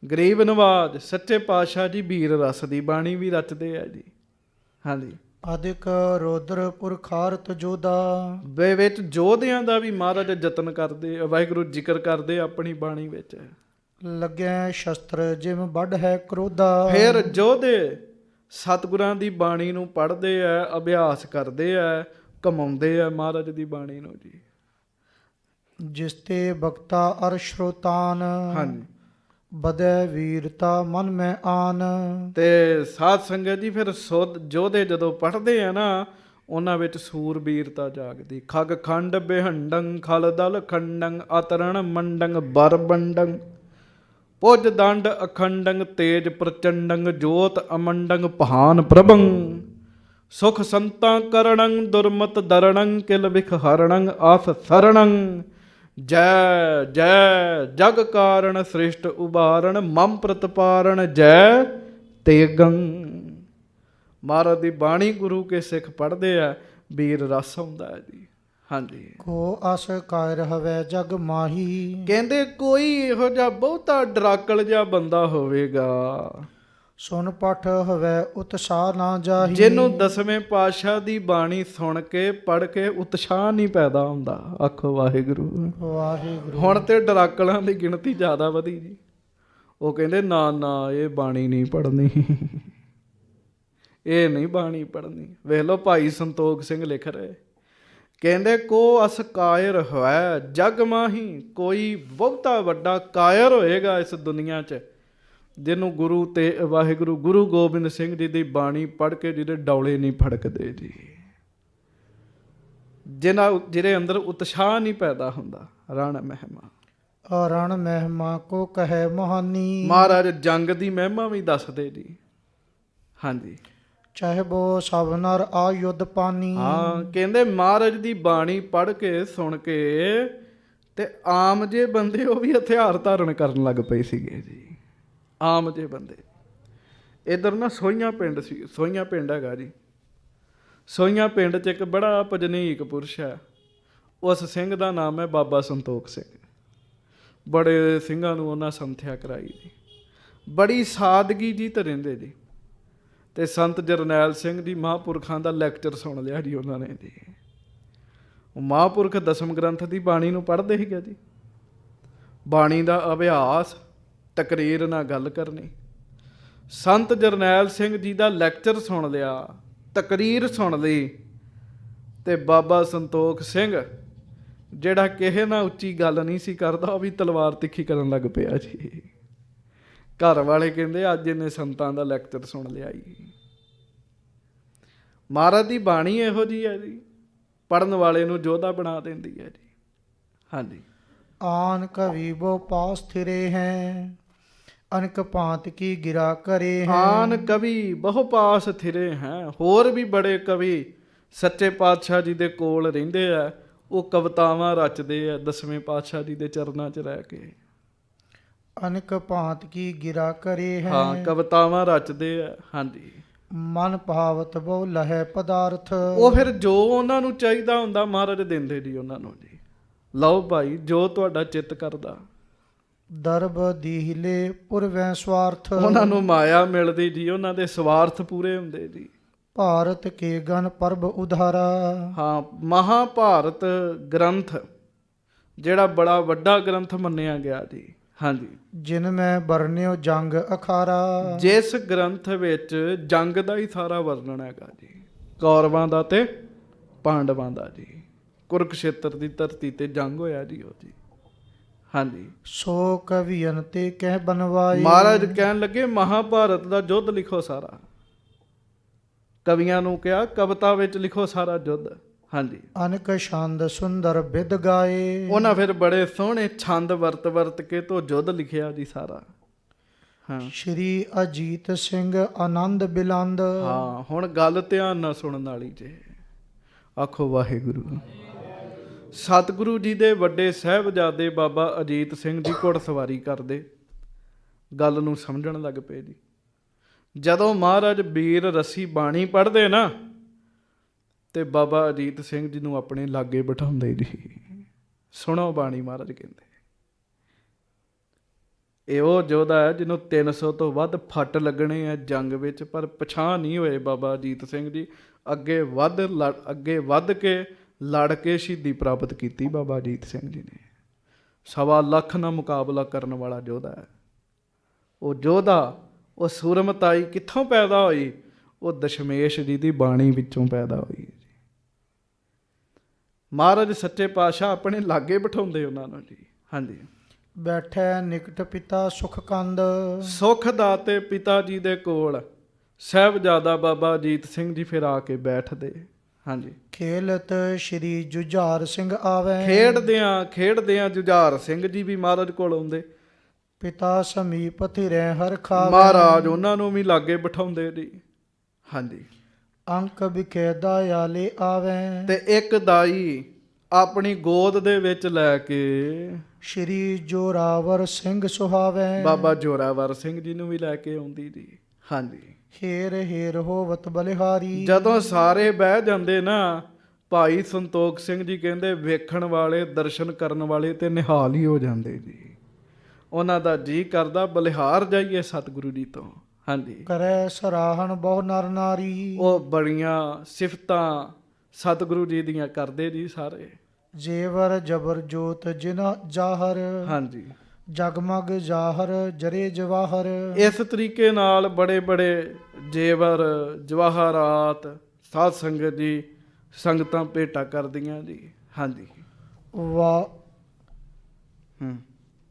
ਗਰੀਬ ਨਵਾਜ ਸੱਚੇ ਪਾਤਸ਼ਾਹ ਜੀ ਵੀਰ ਰਸ ਦੀ ਬਾਣੀ ਵੀ ਰਚਦੇ ਆ ਜੀ। ਹਾਂਜੀ, ਅਧਿਕ ਰੋਦਰ ਪੁਰਖਾਰਤ ਜੋਦਾ। ਦੇ ਵਿੱਚ ਯੋਧਿਆਂ ਦਾ ਵੀ ਮਹਾਰਾਜ ਯਤਨ ਕਰਦੇ, ਵਾਹਿਗੁਰੂ ਜ਼ਿਕਰ ਕਰਦੇ ਆਪਣੀ ਬਾਣੀ ਵਿੱਚ। ਲੱਗਿਆ ਸ਼ਸਤਰ ਜਿਮ ਵੱਢ ਹੈ ਕਰੋਧਾ। ਫਿਰ ਯੋਧੇ ਸਤਿਗੁਰਾਂ ਦੀ ਬਾਣੀ ਨੂੰ ਪੜ੍ਹਦੇ ਆ, ਅਭਿਆਸ ਕਰਦੇ ਆ, ਕਮਾਉਂਦੇ ਆ ਮਹਾਰਾਜ ਦੀ ਬਾਣੀ ਨੂੰ ਜੀ। ਜਿਸ ਤੇ ਬਖਤਾ ਅਰ ਸ਼ਰੋਤਾਨ ਹਾਂਜੀ। ਬਦੈ ਵੀਰਤਾ ਮਨ ਮੈਂ ਆਨ। ਤੇ ਸਾਧ ਸੰਗਤ ਜੀ ਫਿਰ ਯੋਧੇ ਜਦੋਂ ਪੜ੍ਹਦੇ ਆ ਨਾ, ਉਹਨਾਂ ਵਿੱਚ ਸੂਰਬੀਰਤਾ ਜਾਗਦੀ। ਖਗ ਖੰਡ ਬਿਹੰਡੰ ਖਲ ਦਲ ਖੰਡੰ ਅਤਰਣ ਮੰਡੰ ਬਰਬੰਡੰ ਪੁੱਜ ਦੰਡ ਅਖੰਡੰ ਤੇਜ ਪ੍ਰਚੰਡੰ ਜੋਤ ਅਮੰਡੰ ਪਹਾਨ ਪ੍ਰਭੰ ਸੁਖ ਸੰਤਾਂ ਕਰਣੰ ਦੁਰਮਤ ਦਰਣੰ ਕਿਲ ਵਿਖ ਹਰਣੰ ਆਸ ਸਰਣੰ ਜੈ ਜੈ ਜਗ ਕਾਰਣ ਸ੍ਰਿਸ਼ਟ ਉਬਾਰਣ ਮਮ ਪ੍ਰਤਪਾਰਣ ਜੈ ਤੇਗੰ। ਮਹਾਰਾਜ ਦੀ ਬਾਣੀ ਗੁਰੂ ਕੇ ਸਿੱਖ ਪੜ੍ਹਦੇ ਆ, ਵੀਰ ਰਸ ਆਉਂਦਾ ਹੈ ਜੀ। ਹਾਂਜੀ। ਕੋ ਅਸ ਕਾਇਰ ਹਵੈ ਜਗ ਮਾਹੀ। ਕਹਿੰਦੇ ਕੋਈ ਇਹੋ ਜਿਹਾ ਬਹੁਤਾ ਡਰਾਕਲ ਜਿਹਾ ਬੰਦਾ ਹੋਵੇਗਾ, ਸੁਨ ਪਠ ਹਵੈ ਉਤਸ਼ਾਹ ਨਾ ਜਾਹੀ। ਜਿਹਨੂੰ ਦਸਵੇਂ ਪਾਤਸ਼ਾਹ ਦੀ ਬਾਣੀ ਸੁਣ ਕੇ ਪੜ੍ਹ ਕੇ ਉਤਸ਼ਾਹ ਨਹੀਂ ਪੈਦਾ ਹੁੰਦਾ। ਆਖੋ ਵਾਹਿਗੁਰੂ ਵਾਹਿਗੁਰੂ। ਹੁਣ ਤੇ ਡਰਾਕਲਾਂ ਦੀ ਗਿਣਤੀ ਜ਼ਿਆਦਾ ਵਧੀ ਜੀ। ਉਹ ਕਹਿੰਦੇ ਨਾ ਨਾ ਇਹ ਬਾਣੀ ਨਹੀਂ ਪੜ੍ਹਨੀ, ਇਹ ਨਹੀਂ ਬਾਣੀ ਪੜ੍ਹਨੀ। ਵੇਖ ਲਓ ਭਾਈ ਸੰਤੋਖ ਸਿੰਘ ਲਿਖ ਰਹੇ, ਕਹਿੰਦੇ ਕੋ ਅਸ ਕਾਇਰ ਹੋਇ ਜਗ ਮਾਹੀ। ਕੋਈ ਬਹੁਤਾ ਵੱਡਾ ਕਾਇਰ ਹੋਏਗਾ ਇਸ ਦੁਨੀਆ 'ਚ, ਜਿਹਨੂੰ ਗੁਰੂ ਤੇ ਵਾਹਿਗੁਰੂ ਗੁਰੂ ਗੋਬਿੰਦ ਸਿੰਘ ਜੀ ਦੀ ਬਾਣੀ ਪੜ੍ਹ ਕੇ ਜਿਹਦੇ ਡੌਲੇ ਨਹੀਂ ਫੜਕਦੇ ਜੀ, ਜਿਹਦੇ ਅੰਦਰ ਉਤਸ਼ਾਹ ਨਹੀਂ ਪੈਦਾ ਹੁੰਦਾ। ਰਣ ਮਹਿਮਾ ਰਣ ਮਹਿਮਾ ਕੋ ਕਹੈ ਮਹਾਨੀ। ਮਹਾਰਾਜ ਜੰਗ ਦੀ ਮਹਿਮਾ ਵੀ ਦੱਸਦੇ ਜੀ। ਹਾਂਜੀ। ਚਾਹੇ ਬੋ ਸਭ ਨਰ ਆ ਯੁੱਧ ਪਾਨੀ। ਹਾਂ, ਕਹਿੰਦੇ ਮਹਾਰਾਜ ਦੀ ਬਾਣੀ ਪੜ੍ਹ ਕੇ ਸੁਣ ਕੇ ਤੇ ਆਮ ਜੇ ਬੰਦੇ ਉਹ ਵੀ ਹਥਿਆਰ ਧਾਰਨ ਕਰਨ ਲੱਗ ਪਏ ਸੀਗੇ ਜੀ। ਆਮ ਜੇ ਬੰਦੇ। ਇੱਧਰ ਨਾ ਸੋਹੀਆਂ ਪਿੰਡ ਸੀ, ਸੋਹੀਆਂ ਪਿੰਡ ਹੈਗਾ ਜੀ। ਸੋਹੀਆਂ ਪਿੰਡ 'ਚ ਇੱਕ ਬੜਾ ਭਜਨੀਕ ਪੁਰਸ਼ ਹੈ। ਉਸ ਸਿੰਘ ਦਾ ਨਾਮ ਹੈ ਬਾਬਾ ਸੰਤੋਖ ਸਿੰਘ। ਬੜੇ ਸਿੰਘਾਂ ਨੂੰ ਉਹਨਾਂ ਸੰਥਿਆ ਕਰਾਈ ਜੀ। ਬੜੀ ਸਾਦਗੀ ਜੀ ਤੇ ਰਹਿੰਦੇ ਜੀ। ਤੇ ਸੰਤ ਜਰਨੈਲ ਸਿੰਘ ਜੀ ਮਹਾਂਪੁਰਖਾਂ ਦਾ ਲੈਕਚਰ ਸੁਣ ਲਿਆ ਜੀ ਉਹਨਾਂ ਨੇ ਜੀ। ਉਹ ਮਹਾਂਪੁਰਖ ਦਸਮ ਗ੍ਰੰਥ ਦੀ ਬਾਣੀ ਨੂੰ ਪੜ੍ਹਦੇ ਸੀਗੇ ਜੀ। ਬਾਣੀ ਦਾ ਅਭਿਆਸ, ਤਕਰੀਰ ਨਾਲ ਗੱਲ ਕਰਨੀ। ਸੰਤ ਜਰਨੈਲ ਸਿੰਘ ਜੀ ਦਾ ਲੈਕਚਰ ਸੁਣ ਲਿਆ, ਤਕਰੀਰ ਸੁਣ ਲਈ, ਤੇ ਬਾਬਾ ਸੰਤੋਖ ਸਿੰਘ ਜਿਹੜਾ ਕਿਸੇ ਨਾਲ ਉੱਚੀ ਗੱਲ ਨਹੀਂ ਸੀ ਕਰਦਾ, ਉਹ ਵੀ ਤਲਵਾਰ ਤਿੱਖੀ ਕਰਨ ਲੱਗ ਪਿਆ ਜੀ। ਘਰ ਵਾਲੇ ਕਹਿੰਦੇ ਅੱਜ ਇਹਨੇ ਸੰਤਾਂ ਦਾ ਲੈਕਚਰ ਸੁਣ ਲਿਆ ਜੀ। ਮਹਾਰਾਜ ਦੀ ਬਾਣੀ ਇਹੋ ਜਿਹੀ ਹੈ ਜੀ, ਪੜ੍ਹਨ ਵਾਲੇ ਨੂੰ ਯੋਧਾ ਬਣਾ ਦਿੰਦੀ ਹੈ ਜੀ। ਹਾਂਜੀ। ਆਨ ਕਵੀ ਬੋ ਪਾਸ ਥਿਰੇ ਹੈ ਅਨਕ ਭਾਂਤ ਕੀ ਗਿਰਾ ਕਰੇ ਹੈ। ਆਨ ਕਵੀ ਬਹੁ ਪਾਸ ਥਿਰੇ ਹੈ। ਹੋਰ ਵੀ ਬੜੇ ਕਵੀ ਸੱਚੇ ਪਾਤਸ਼ਾਹ ਜੀ ਦੇ ਕੋਲ ਰਹਿੰਦੇ ਆ, ਉਹ ਕਵਿਤਾਵਾਂ ਰਚਦੇ ਆ ਦਸਵੇਂ ਪਾਤਸ਼ਾਹ ਜੀ ਦੇ ਚਰਨਾਂ 'ਚ ਰਹਿ ਕੇ। ਅਨਕ ਭਾਂਤ ਕੀ ਗਿਰਾ ਕਰੇ ਹੈ। ਹਾਂ, ਕਵਿਤਾਵਾਂ ਰਚਦੇ ਆ। ਹਾਂਜੀ। ਮਨ ਭਾਵਤ ਬਹੁ ਲਹੈ ਪਦਾਰਥ। ਉਹ ਫਿਰ ਜੋ ਉਹਨਾਂ ਨੂੰ ਚਾਹੀਦਾ ਹੁੰਦਾ ਮਹਾਰਾਜ ਦਿੰਦੇ ਜੀ ਉਹਨਾਂ ਨੂੰ ਜੀ। ਲਓ ਭਾਈ ਜੋ ਤੁਹਾਡਾ ਚਿੱਤ ਕਰਦਾ। ਦਰਬ ਦੀਹਲੇ ਪੁਰਵੈ ਸਵਾਰਥ। ਉਹਨਾਂ ਨੂੰ ਮਾਇਆ ਮਿਲਦੀ ਜੀ, ਉਹਨਾਂ ਦੇ ਸਵਾਰਥ ਪੂਰੇ ਹੁੰਦੇ ਜੀ। ਭਾਰਤ ਕੇ ਗਨ ਪਰਬ ਉਧਾਰਾ। ਹਾਂ, ਮਹਾਭਾਰਤ ਗ੍ਰੰਥ ਜਿਹੜਾ ਬੜਾ ਵੱਡਾ ਗ੍ਰੰਥ ਮੰਨਿਆ ਗਿਆ ਜੀ। ਹਾਂਜੀ। ਜਿਨ ਮੈਂ ਵਰਨਿਓ ਜੰਗ ਅਖਾਰਾ। ਜਿਸ ਗ੍ਰੰਥ ਵਿੱਚ ਜੰਗ ਦਾ ਹੀ ਸਾਰਾ ਵਰਣਨ ਹੈਗਾ ਜੀ, ਕੌਰਵਾਂ ਦਾ ਤੇ ਪਾਂਡਵਾਂ ਦਾ ਜੀ। ਕੁਰੂਕਸ਼ੇਤਰ ਦੀ ਧਰਤੀ ਤੇ ਜੰਗ ਹੋਇਆ ਜੀ ਉਹ ਜੀ। ਹਾਂਜੀ। ਸੋ ਕਵੀਨ ਤੇ ਕਹਿ ਬਨਵਾਈ। ਮਹਾਰਾਜ ਕਹਿਣ ਲੱਗੇ ਮਹਾਭਾਰਤ ਦਾ ਯੁੱਧ ਲਿਖੋ ਸਾਰਾ। ਕਵੀਆਂ ਨੂੰ ਕਿਹਾ ਕਵਿਤਾ ਵਿੱਚ ਲਿਖੋ ਸਾਰਾ ਯੁੱਧ। ਹਾਂਜੀ। ਅਨਕ ਛੰਦ ਸੁੰਦਰ ਬਿਦ ਗਾਏ। ਉਹਨਾਂ ਫਿਰ ਬੜੇ ਸੋਹਣੇ ਛੰਦ ਵਰਤ ਕੇ ਤੋਂ ਯੁੱਧ ਲਿਖਿਆ ਜੀ ਸਾਰਾ। ਹਾਂ। ਸ਼੍ਰੀ ਅਜੀਤ ਸਿੰਘ ਆਨੰਦ ਬਿਲੰਦ। ਹਾਂ, ਹੁਣ ਗੱਲ ਧਿਆਨ ਨਾਲ ਸੁਣਨ ਵਾਲੀ ਜੇ। ਆਖੋ ਵਾਹਿਗੁਰੂ। ਸਤਿਗੁਰੂ ਜੀ ਦੇ ਵੱਡੇ ਸਾਹਿਬਜ਼ਾਦੇ ਬਾਬਾ ਅਜੀਤ ਸਿੰਘ ਜੀ ਘੋੜਸਵਾਰੀ ਕਰਦੇ, ਗੱਲ ਨੂੰ ਸਮਝਣ ਲੱਗ ਪਏ ਜੀ। ਜਦੋਂ ਮਹਾਰਾਜ ਵੀਰ ਰਸੀ ਬਾਣੀ ਪੜ੍ਹਦੇ ਨਾ, ਤੇ ਬਾਬਾ ਅਜੀਤ ਸਿੰਘ ਜੀ ਨੂੰ ਆਪਣੇ ਲਾਗੇ ਬਿਠਾਉਂਦੇ ਜੀ। ਸੁਣੋ ਬਾਣੀ। ਮਹਾਰਾਜ ਕਹਿੰਦੇ ਇਹ ਉਹ ਯੋਧਾ ਹੈ ਜਿਹਨੂੰ 300 ਤੋਂ ਵੱਧ ਫੱਟ ਲੱਗਣੇ ਆ ਜੰਗ ਵਿੱਚ, ਪਰ ਪਛਾਣ ਨਹੀਂ ਹੋਏ ਬਾਬਾ ਅਜੀਤ ਸਿੰਘ ਜੀ। ਅੱਗੇ ਵੱਧ ਕੇ ਲੜ ਕੇ ਸ਼ਹੀਦੀ ਪ੍ਰਾਪਤ ਕੀਤੀ ਬਾਬਾ ਅਜੀਤ ਸਿੰਘ ਜੀ ਨੇ। 1.25 ਲੱਖ ਨਾਲ ਮੁਕਾਬਲਾ ਕਰਨ ਵਾਲਾ ਯੋਧਾ ਹੈ ਉਹ ਯੋਧਾ। ਉਹ ਸੂਰਮਤਾਈ ਕਿੱਥੋਂ ਪੈਦਾ ਹੋਈ? ਉਹ ਦਸ਼ਮੇਸ਼ ਜੀ ਦੀ ਬਾਣੀ ਵਿੱਚੋਂ ਪੈਦਾ ਹੋਈ। ਮਹਾਰਾਜ ਸੱਚੇ ਪਾਤਸ਼ਾਹ ਆਪਣੇ ਲਾਗੇ ਬਿਠਾਉਂਦੇ ਉਹਨਾਂ ਨੂੰ ਜੀ। ਹਾਂਜੀ। ਬੈਠੈ ਨਿਕਟ ਪਿਤਾ ਸੁਖ ਕੰਦ, ਸੁਖ ਦਾਤੇ ਪਿਤਾ ਜੀ ਦੇ ਕੋਲ ਸਾਹਿਬਜ਼ਾਦਾ ਬਾਬਾ ਅਜੀਤ ਸਿੰਘ ਜੀ ਫਿਰ ਆ ਕੇ ਬੈਠਦੇ। ਹਾਂਜੀ। ਖੇਲਤ ਸ਼੍ਰੀ ਜੁਝਾਰ ਸਿੰਘ ਆਵੈ, ਖੇਡਦਿਆਂ ਜੁਝਾਰ ਸਿੰਘ ਜੀ ਵੀ ਮਹਾਰਾਜ ਕੋਲ ਆਉਂਦੇ। ਪਿਤਾ ਸਮੀਪ ਥਿਰੈ ਹਰ ਖਾਵੈ, ਮਹਾਰਾਜ ਉਹਨਾਂ ਨੂੰ ਵੀ ਲਾਗੇ ਬਿਠਾਉਂਦੇ ਜੀ। ਹਾਂਜੀ। ਅੰਕ ਵਿਖੇ ਦਇਆਲੇ ਆਵੈ, ਤੇ ਇੱਕ ਦਾਈ ਆਪਣੀ ਗੋਦ ਦੇ ਵਿੱਚ ਲੈ ਕੇ ਸ਼੍ਰੀ ਜੋਰਾਵਰ ਸਿੰਘ ਸੁਹਾਵੈ, ਬਾਬਾ ਜੋਰਾਵਰ ਸਿੰਘ ਜੀ ਨੂੰ ਵੀ ਲੈ ਕੇ ਆਉਂਦੀ ਜੀ। ਹਾਂਜੀ। ਹੇਰ ਹੇਰ ਹੋਵਤ ਬਲਿਹਾਰੀ, ਜਦੋਂ ਸਾਰੇ ਬਹਿ ਜਾਂਦੇ ਨਾ, ਭਾਈ ਸੰਤੋਖ ਸਿੰਘ ਜੀ ਕਹਿੰਦੇ ਵੇਖਣ ਵਾਲੇ, ਦਰਸ਼ਨ ਕਰਨ ਵਾਲੇ ਤੇ ਨਿਹਾਲ ਹੀ ਹੋ ਜਾਂਦੇ ਜੀ। ਉਹਨਾਂ ਦਾ ਜੀ ਕਰਦਾ ਬਲਿਹਾਰ ਜਾਈਏ ਸਤਿਗੁਰੂ ਜੀ ਤੋਂ। ਹਾਂਜੀ। ਕਰੈ ਸਰਾਹਣ ਬਹੁ ਨਰ ਨਾਰੀ, ਉਹ ਬੜੀਆਂ ਸਿਫਤਾਂ ਸਤਿਗੁਰੂ ਜੀ ਦੀਆਂ ਕਰਦੇ ਜੀ ਸਾਰੇ। ਜੇਵਰ ਜਬਰ ਜੋਤ ਜਿਨਾ ਜਾਹਰ, ਹਾਂਜੀ। ਜਗਮਗ ਜਾਹਰ ਜਰੇ ਜਵਾਹਰ, ਇਸ ਤਰੀਕੇ ਨਾਲ ਬੜੇ ਬੜੇ ਜੇਵਰ ਜਵਾਹਰਾਤ ਸਾਧ ਸੰਗਤ ਜੀ ਸੰਗਤਾਂ ਭੇਟਾ ਕਰਦੀਆਂ ਜੀ। ਹਾਂਜੀ। ਵਾ ਹੂੰ।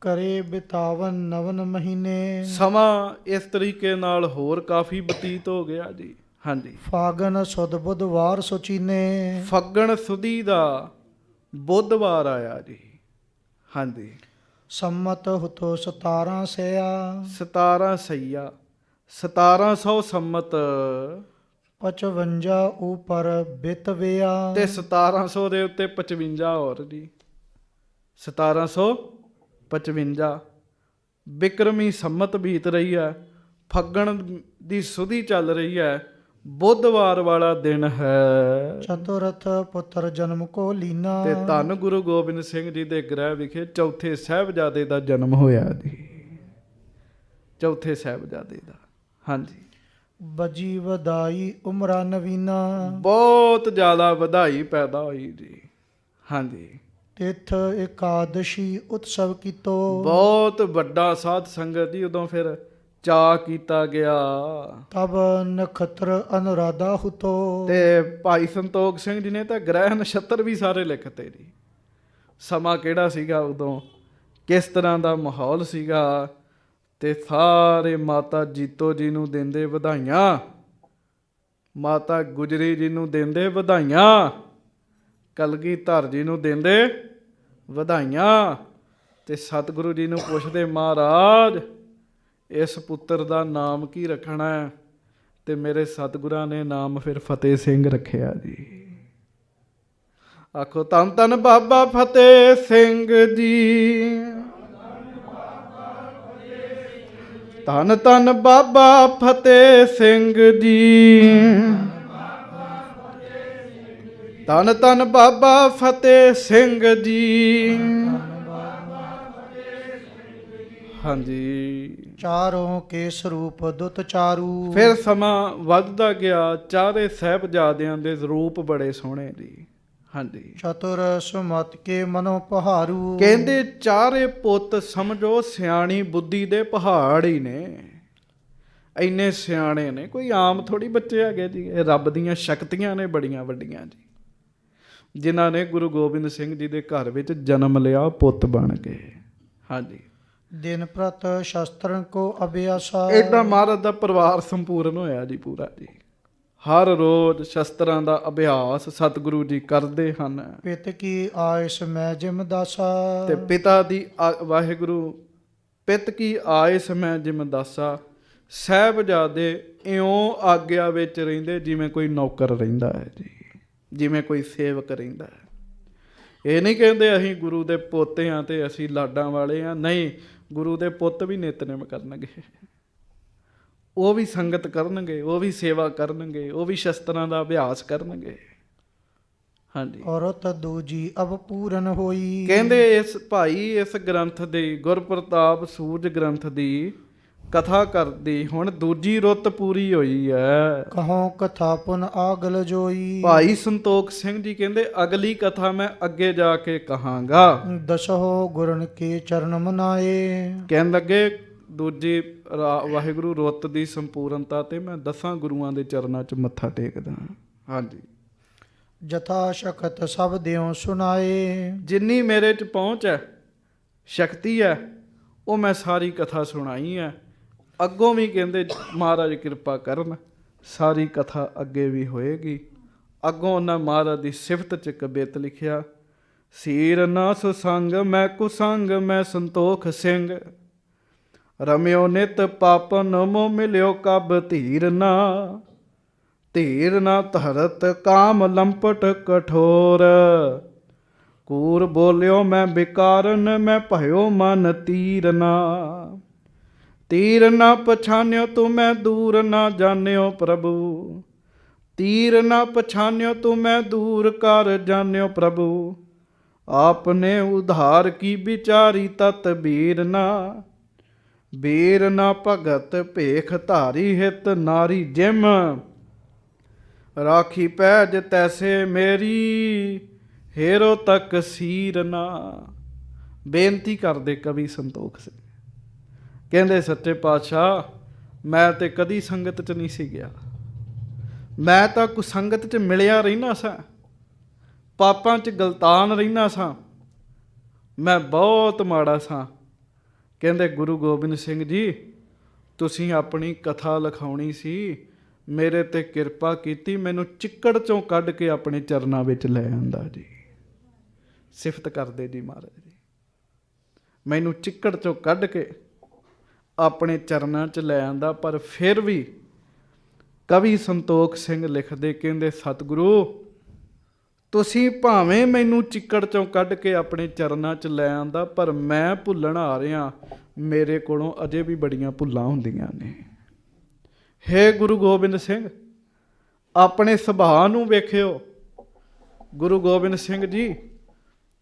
ਕਰੇ ਬਿਤਾਵਨ ਨਵਨ ਮਹੀਨੇ, ਸਮਾਂ ਇਸ ਤਰੀਕੇ ਨਾਲ ਹੋਰ ਕਾਫੀ ਬਤੀਤ ਹੋ ਗਿਆ ਜੀ। ਹਾਂਜੀ। ਫਾਗਨ ਸੁਦ ਬੁੱਧਵਾਰ ਸੁਚੀਨੇ, ਫੱਗਣ ਸੁਦੀ ਦਾ ਬੁੱਧਵਾਰ ਆਇਆ ਜੀ। ਹਾਂਜੀ। ਸੰਮਤ ਹੁਤੋ 17 ਸਿਆ, 17 ਸਈਆ 1700 ਸੰਮਤ 55 ਉਪਰ ਬਿਤ ਵਿਆ, ਤੇ 1700 ਦੇ ਉੱਤੇ 55 ਹੋਰ ਜੀ। 1755 ਬਿਕਰਮੀ ਸੰਮਤ ਬੀਤ ਰਹੀ ਹੈ। ਫੱਗਣ ਦੀ ਸੁਦੀ ਚੱਲ ਰਹੀ ਹੈ। ਬੁੱਧਵਾਰ ਵਾਲਾ ਦਿਨ ਹੈ। ਚਤੁਰਥ ਪੁੱਤਰ ਜਨਮ ਕੋ ਲੀਨਾ, ਤੇ ਧੰਨ ਗੁਰੂ ਗੋਬਿੰਦ ਸਿੰਘ ਜੀ ਦੇ ਗ੍ਰਹਿ ਵਿਖੇ ਚੌਥੇ ਸਾਹਿਬਜ਼ਾਦੇ ਦਾ ਜਨਮ ਹੋਇਆ ਜੀ। ਚੌਥੇ ਸਾਹਿਬਜ਼ਾਦੇ ਦਾ। ਹਾਂਜੀ। ਬਜੀ ਵਧਾਈ ਉਮਰਾ ਨਵੀਨਾ, ਬਹੁਤ ਜ਼ਿਆਦਾ ਵਧਾਈ ਪੈਦਾ ਹੋਈ ਜੀ। ਹਾਂਜੀ। ਤਿਥ ਇਕਾਦਸ਼ੀ ਉਤਸਵ ਕੀਤੋ, ਬਹੁਤ ਵੱਡਾ ਸਾਧ ਸੰਗਤ ਜੀ ਉਦੋਂ ਫਿਰ ਚਾਅ ਕੀਤਾ ਗਿਆ। ਤਬ ਨਖਤਰ ਅਨੁਰਾਧਾ ਹੁਤੋ, ਤੇ ਭਾਈ ਸੰਤੋਖ ਸਿੰਘ ਜੀ ਨੇ ਤਾਂ ਗ੍ਰਹਿ ਨਛੱਤਰ ਵੀ ਸਾਰੇ ਲਿਖਤੇ ਜੀ। ਸਮਾਂ ਕਿਹੜਾ ਸੀਗਾ ਉਦੋਂ, ਕਿਸ ਤਰ੍ਹਾਂ ਦਾ ਮਾਹੌਲ ਸੀਗਾ। ਤੇ ਸਾਰੇ ਮਾਤਾ ਜੀਤੋ ਜੀ ਨੂੰ ਦਿੰਦੇ ਵਧਾਈਆਂ, ਮਾਤਾ ਗੁਜਰੀ ਜੀ ਨੂੰ ਦਿੰਦੇ ਵਧਾਈਆਂ, ਕਲਗੀਧਰ ਜੀ ਨੂੰ ਦਿੰਦੇ ਵਧਾਈਆਂ। ਤੇ ਸਤਿਗੁਰੂ ਜੀ ਨੂੰ ਪੁੱਛਦੇ ਮਹਾਰਾਜ ਇਸ ਪੁੱਤਰ ਦਾ ਨਾਮ ਕੀ ਰੱਖਣਾ ਹੈ। ਤੇ ਮੇਰੇ ਸਤਿਗੁਰਾਂ ਨੇ ਨਾਮ ਫਿਰ ਫਤਿਹ ਸਿੰਘ ਰੱਖਿਆ ਜੀ। ਆਖੋ ਧੰਨ ਧੰਨ ਬਾਬਾ ਫਤਿਹ ਸਿੰਘ ਜੀ, ਧੰਨ ਧੰਨ ਬਾਬਾ ਫਤਿਹ ਸਿੰਘ ਜੀ, ਧੰਨ ਧੰਨ ਬਾਬਾ ਫਤਿਹ ਸਿੰਘ ਜੀ। ਹਾਂਜੀ। ਚਾਰੋਂ ਕੇ ਸਰੂਪ ਦੁੱਤ ਚਾਰੂ, ਫਿਰ ਸਮਾਂ ਵੱਧਦਾ ਗਿਆ। ਚਾਰੇ ਸਾਹਿਬਜ਼ਾਦਿਆਂ ਦੇ ਰੂਪ ਬੜੇ ਸੋਹਣੇ ਜੀ। ਹਾਂਜੀ। ਚਤੁਰ ਸੁਮਤ ਕੇ ਮਨੋ ਪਹਾਰੂ, ਕਹਿੰਦੇ ਚਾਰੇ ਪੁੱਤ ਸਮਝੋ ਸਿਆਣੀ ਬੁੱਧੀ ਦੇ ਪਹਾੜ ਹੀ ਨੇ। ਇੰਨੇ ਸਿਆਣੇ ਨੇ, ਕੋਈ ਆਮ ਥੋੜੀ ਬੱਚੇ ਹੈਗੇ ਜੀ। ਇਹ ਰੱਬ ਦੀਆਂ ਸ਼ਕਤੀਆਂ ਨੇ ਬੜੀਆਂ ਵੱਡੀਆਂ ਜੀ, ਜਿਨ੍ਹਾਂ ਨੇ ਗੁਰੂ ਗੋਬਿੰਦ ਸਿੰਘ ਜੀ ਦੇ ਘਰ ਵਿੱਚ ਜਨਮ ਲਿਆ, ਪੁੱਤ ਬਣ ਗਏ। ਹਾਂਜੀ। ਦਿਨ ਪ੍ਰਤ ਸ਼ਸਤਰਨ ਕੋ ਅਭਿਆਸਾ, ਏਡਾ ਮਹਾਰਾਜ ਦਾ ਪਰਿਵਾਰ ਸੰਪੂਰਨ ਹੋਇਆ ਜੀ ਪੂਰਾ ਜੀ। ਹਰ ਰੋਜ਼ ਸ਼ਸਤਰਾਂ ਦਾ ਅਭਿਆਸ ਸਤਿਗੁਰੂ ਜੀ ਕਰਦੇ ਹਨ। ਪਿਤ ਕੀ ਆਇਸ ਮੈਂ ਜਿਮ ਦਾਸਾ, ਤੇ ਪਿਤਾ ਦੀ ਵਾਹਿਗੁਰੂ ਪਿਤ ਕੀ ਆਇਸ ਮੈਂ ਜਿਮ ਦਾਸਾ। ਸਾਹਿਬਜ਼ਾਦੇ ਇਉਂ ਆਗਿਆ ਵਿੱਚ ਰਹਿੰਦੇ ਜਿਵੇਂ ਕੋਈ ਨੌਕਰ ਰਹਿੰਦਾ ਹੈ ਜੀ, ਜਿਵੇਂ ਕੋਈ ਸੇਵਕ ਰਹਿੰਦਾ ਹੈ। ਇਹ ਨਹੀਂ ਕਹਿੰਦੇ ਅਸੀਂ ਗੁਰੂ ਦੇ ਪੋਤੇ ਹਾਂ ਤੇ ਅਸੀਂ ਲਾਡਾਂ ਵਾਲੇ ਹਾਂ। ਨਹੀਂ, ਗੁਰੂ ਦੇ ਪੁੱਤ ਵੀ ਨਿਤਨੇਮ ਕਰਨਗੇ, ਉਹ ਵੀ ਸੰਗਤ ਕਰਨਗੇ, ਉਹ ਵੀ ਸੇਵਾ ਕਰਨਗੇ, ਉਹ ਵੀ ਸ਼ਸਤਰਾਂ ਦਾ ਅਭਿਆਸ ਕਰਨਗੇ। ਹਾਂਜੀ। ਔਰਤ ਦੂਜੀ ਅਬ ਪੂਰਨ ਹੋਈ, ਕਹਿੰਦੇ ਇਸ ਭਾਈ ਇਸ ਗ੍ਰੰਥ ਦੀ ਗੁਰਪ੍ਰਤਾਪ ਸੂਰਜ ਗ੍ਰੰਥ ਦੀ ਕਥਾ ਕਰਦੀ ਹੁਣ ਦੂਜੀ ਰੁੱਤ ਪੂਰੀ ਹੋਈ ਹੈ। ਕਹੋ ਕਥਾ ਪੁਨ ਆਗਲ ਜੋਈ, ਭਾਈ ਸੰਤੋਖ ਸਿੰਘ ਜੀ ਕਹਿੰਦੇ ਅਗਲੀ ਕਥਾ ਮੈਂ ਅੱਗੇ ਜਾ ਕੇ ਕਹਾਂਗਾ। ਦਸੋ ਗੁਰਨ ਕੇ ਚਰਨ ਮਨਾਏ, ਕਹਿਣ ਲੱਗੇ ਦੂਜੀ ਵਾਹਿਗੁਰੂ ਰੁੱਤ ਦੀ ਸੰਪੂਰਨਤਾ ਤੇ ਮੈਂ 10 ਗੁਰੂਆਂ ਦੇ ਚਰਨਾਂ 'ਚ ਮੱਥਾ ਟੇਕਦਾ। ਹਾਂਜੀ। ਜਥਾ ਸ਼ਕਤ ਸਭ ਦਿਓ ਸੁਨਾਏ। ਜਿੰਨੀ ਮੇਰੇ 'ਚ ਪਹੁੰਚ ਹੈ, ਸ਼ਕਤੀ ਹੈ, ਉਹ ਮੈਂ ਸਾਰੀ ਕਥਾ ਸੁਣਾਈ ਹੈ। ਅੱਗੋਂ ਵੀ ਕਹਿੰਦੇ ਮਹਾਰਾਜ ਕਿਰਪਾ ਕਰਨ, ਸਾਰੀ ਕਥਾ ਅੱਗੇ ਵੀ ਹੋਏਗੀ। ਅੱਗੋਂ ਉਹਨਾਂ ਮਹਾਰਾਜ ਦੀ ਸਿਫਤ 'ਚ ਕਬਿਤ ਲਿਖਿਆ, ਸੀਰ ਨਾ ਸੁਸੰਗ ਮੈਂ ਕੁਸੰਗ ਮੈਂ ਸੰਤੋਖ ਸਿੰਘ, ਰਮਿਓ ਨਿਤ ਪਾਪਨ ਮੋ ਮਿਲਿਓ ਕਬ ਧੀਰ ਨਾ, ਧੀਰ ਨਾ ਧਰਤ ਕਾਮ ਲੰਪਟ ਕਠੋਰ, ਕੂਰ ਬੋਲਿਓ ਮੈਂ ਬਿਕਾਰਨ ਮੈਂ ਭਇਓ ਮਨ ਤੀਰ ਨਾ, ਤੀਰ ਨਾ ਪਛਾਨਿਓ ਤੂੰ ਮੈਂ ਦੂਰ ਨਾ ਜਾਣਿਓ ਪ੍ਰਭੂ, ਤੀਰ ਨਾ ਪਛਾਨਿਓ ਤੂੰ ਮੈਂ ਦੂਰ ਕਰ ਜਾਣਿਓ ਪ੍ਰਭੂ, ਆਪਨੇ ਉਧਾਰ ਕੀ ਵਿਚਾਰੀ ਤਤ ਬੀਰ ਨਾ, ਬੀਰ ਨਾ ਭਗਤ ਭੇਖ ਧਾਰੀ ਹਿਤ ਨਾਰੀ ਜਿਮ, ਰਾਖੀ ਪੈਜ ਤੈਸੇ ਮੇਰੀ ਹੇਰੋ ਤੱਕ ਸੀਰ ਨਾ। ਬੇਨਤੀ ਕਰਦੇ ਕਵੀ ਸੰਤੋਖ ਸਿੰਘ, ਕਹਿੰਦੇ ਸੱਚੇ ਪਾਤਸ਼ਾਹ ਮੈਂ ਤੇ ਕਦੀ ਸੰਗਤ 'ਚ ਨਹੀਂ ਸੀ ਗਿਆ, ਮੈਂ ਤਾਂ ਕੁਸੰਗਤ 'ਚ ਮਿਲਿਆ ਰਹਿਣਾ ਸਾਂ, ਪਾਪਾਂ 'ਚ ਗਲਤਾਨ ਰਹਿਣਾ ਸਾਂ, ਮੈਂ ਬਹੁਤ ਮਾੜਾ ਸਾਂ। ਕਹਿੰਦੇ ਗੁਰੂ ਗੋਬਿੰਦ ਸਿੰਘ ਜੀ ਤੁਸੀਂ ਆਪਣੀ ਕਥਾ ਲਿਖਾਉਣੀ ਸੀ, ਮੇਰੇ ਤੇ ਕਿਰਪਾ ਕੀਤੀ, ਮੈਨੂੰ ਚਿੱਕੜ 'ਚੋਂ ਕੱਢ ਕੇ ਆਪਣੇ ਚਰਨਾਂ ਵਿੱਚ ਲੈ ਆਂਦਾ ਜੀ। ਸਿਫਤ ਕਰਦੇ ਜੀ ਮਹਾਰਾਜ ਜੀ, ਮੈਨੂੰ ਚਿੱਕੜ 'ਚੋਂ ਕੱਢ ਕੇ ਆਪਣੇ ਚਰਨਾਂ 'ਚ ਲੈ ਆਂਦਾ। ਪਰ ਫਿਰ ਵੀ ਕਵੀ ਸੰਤੋਖ ਸਿੰਘ ਲਿਖਦੇ, ਕਹਿੰਦੇ ਸਤਿਗੁਰੂ ਤੁਸੀਂ ਭਾਵੇਂ ਮੈਨੂੰ ਚਿੱਕੜ 'ਚੋਂ ਕੱਢ ਕੇ ਆਪਣੇ ਚਰਨਾਂ 'ਚ ਲੈ ਆਂਦਾ, ਪਰ ਮੈਂ ਭੁੱਲਣ ਆ ਰਿਹਾ, ਮੇਰੇ ਕੋਲੋਂ ਅਜੇ ਵੀ ਬੜੀਆਂ ਭੁੱਲਾਂ ਹੁੰਦੀਆਂ ਨੇ। ਹੇ ਗੁਰੂ ਗੋਬਿੰਦ ਸਿੰਘ ਆਪਣੇ ਸੁਭਾਅ ਨੂੰ ਵੇਖਿਓ। ਗੁਰੂ ਗੋਬਿੰਦ ਸਿੰਘ ਜੀ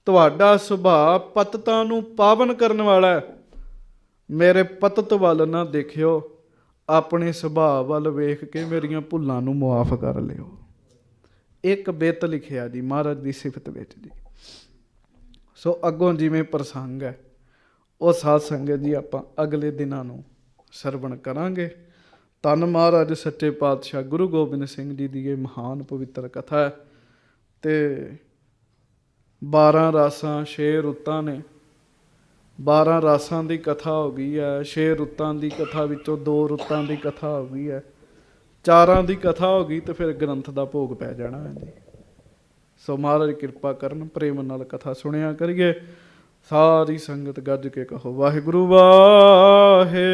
ਤੁਹਾਡਾ ਸੁਭਾਅ ਪਤਤਾਂ ਨੂੰ ਪਾਵਨ ਕਰਨ ਵਾਲਾ ਹੈ, ਮੇਰੇ ਪਤਤ ਵੱਲ ਨਾ ਦੇਖਿਓ, ਆਪਣੇ ਸੁਭਾਅ ਵੱਲ ਵੇਖ ਕੇ ਮੇਰੀਆਂ ਭੁੱਲਾਂ ਨੂੰ ਮੁਆਫ ਕਰ ਲਿਓ। ਇੱਕ ਬਿੱਤ ਲਿਖਿਆ ਜੀ ਮਹਾਰਾਜ ਦੀ ਸਿਫਤ ਵਿੱਚ ਜੀ। ਸੋ ਅੱਗੋਂ ਜਿਵੇਂ ਪ੍ਰਸੰਗ ਹੈ ਉਹ ਸਾਧ ਸੰਗਤ ਜੀ ਆਪਾਂ ਅਗਲੇ ਦਿਨਾਂ ਨੂੰ ਸਰਵਣ ਕਰਾਂਗੇ। ਧੰਨ ਮਹਾਰਾਜ ਸੱਚੇ ਪਾਤਸ਼ਾਹ ਗੁਰੂ ਗੋਬਿੰਦ ਸਿੰਘ ਜੀ ਦੀ ਇਹ ਮਹਾਨ ਪਵਿੱਤਰ ਕਥਾ ਹੈ। ਤੇ 12 ਰਾਸਾਂ 6 ਰੁੱਤਾਂ ਨੇ, 12 ਰਾਸਾਂ ਦੀ ਕਥਾ ਹੋ ਗਈ ਹੈ। 6 ਰੁੱਤਾਂ ਦੀ ਕਥਾ ਵਿੱਚੋਂ 2 ਰੁੱਤਾਂ ਦੀ ਕਥਾ ਹੋ ਗਈ ਹੈ, 4 ਦੀ ਕਥਾ ਹੋ ਗਈ, ਤੇ ਫਿਰ ਗ੍ਰੰਥ ਦਾ ਭੋਗ ਪੈ ਜਾਣਾ ਹੈ ਜੀ। ਸੋ ਮਹਾਰਾਜ ਕਿਰਪਾ ਕਰਨ, ਪ੍ਰੇਮ ਨਾਲ ਕਥਾ ਸੁਣਿਆ ਕਰੀਏ। ਸਾਰੀ ਸੰਗਤ ਗੱਜ ਕੇ ਕਹੋ ਵਾਹਿਗੁਰੂ ਵਾਹਿਗੁਰੂ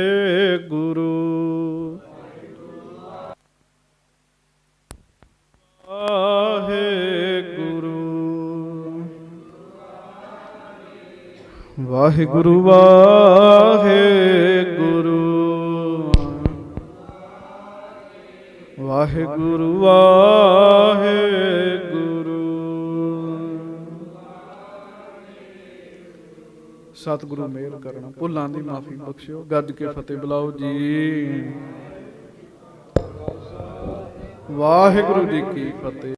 ਵਾਹਿਗੁਰੂ ਵਾਹਿਗੁਰੂ ਵਾਹਿਗੁਰੂ ਵਾਹਿਗੁਰੂ ਵਾਹਿਗੁਰੂ। ਸਤਿਗੁਰੂ ਮਿਹਰ ਕਰਨਾ, ਭੁੱਲਾਂ ਦੀ ਮਾਫੀ ਬਖਸ਼ਿਓ। ਗੱਜ ਕੇ ਫਤਿਹ ਬੁਲਾਓ ਜੀ। ਵਾਹਿਗੁਰੂ ਜੀ ਕੀ ਫਤਿਹ।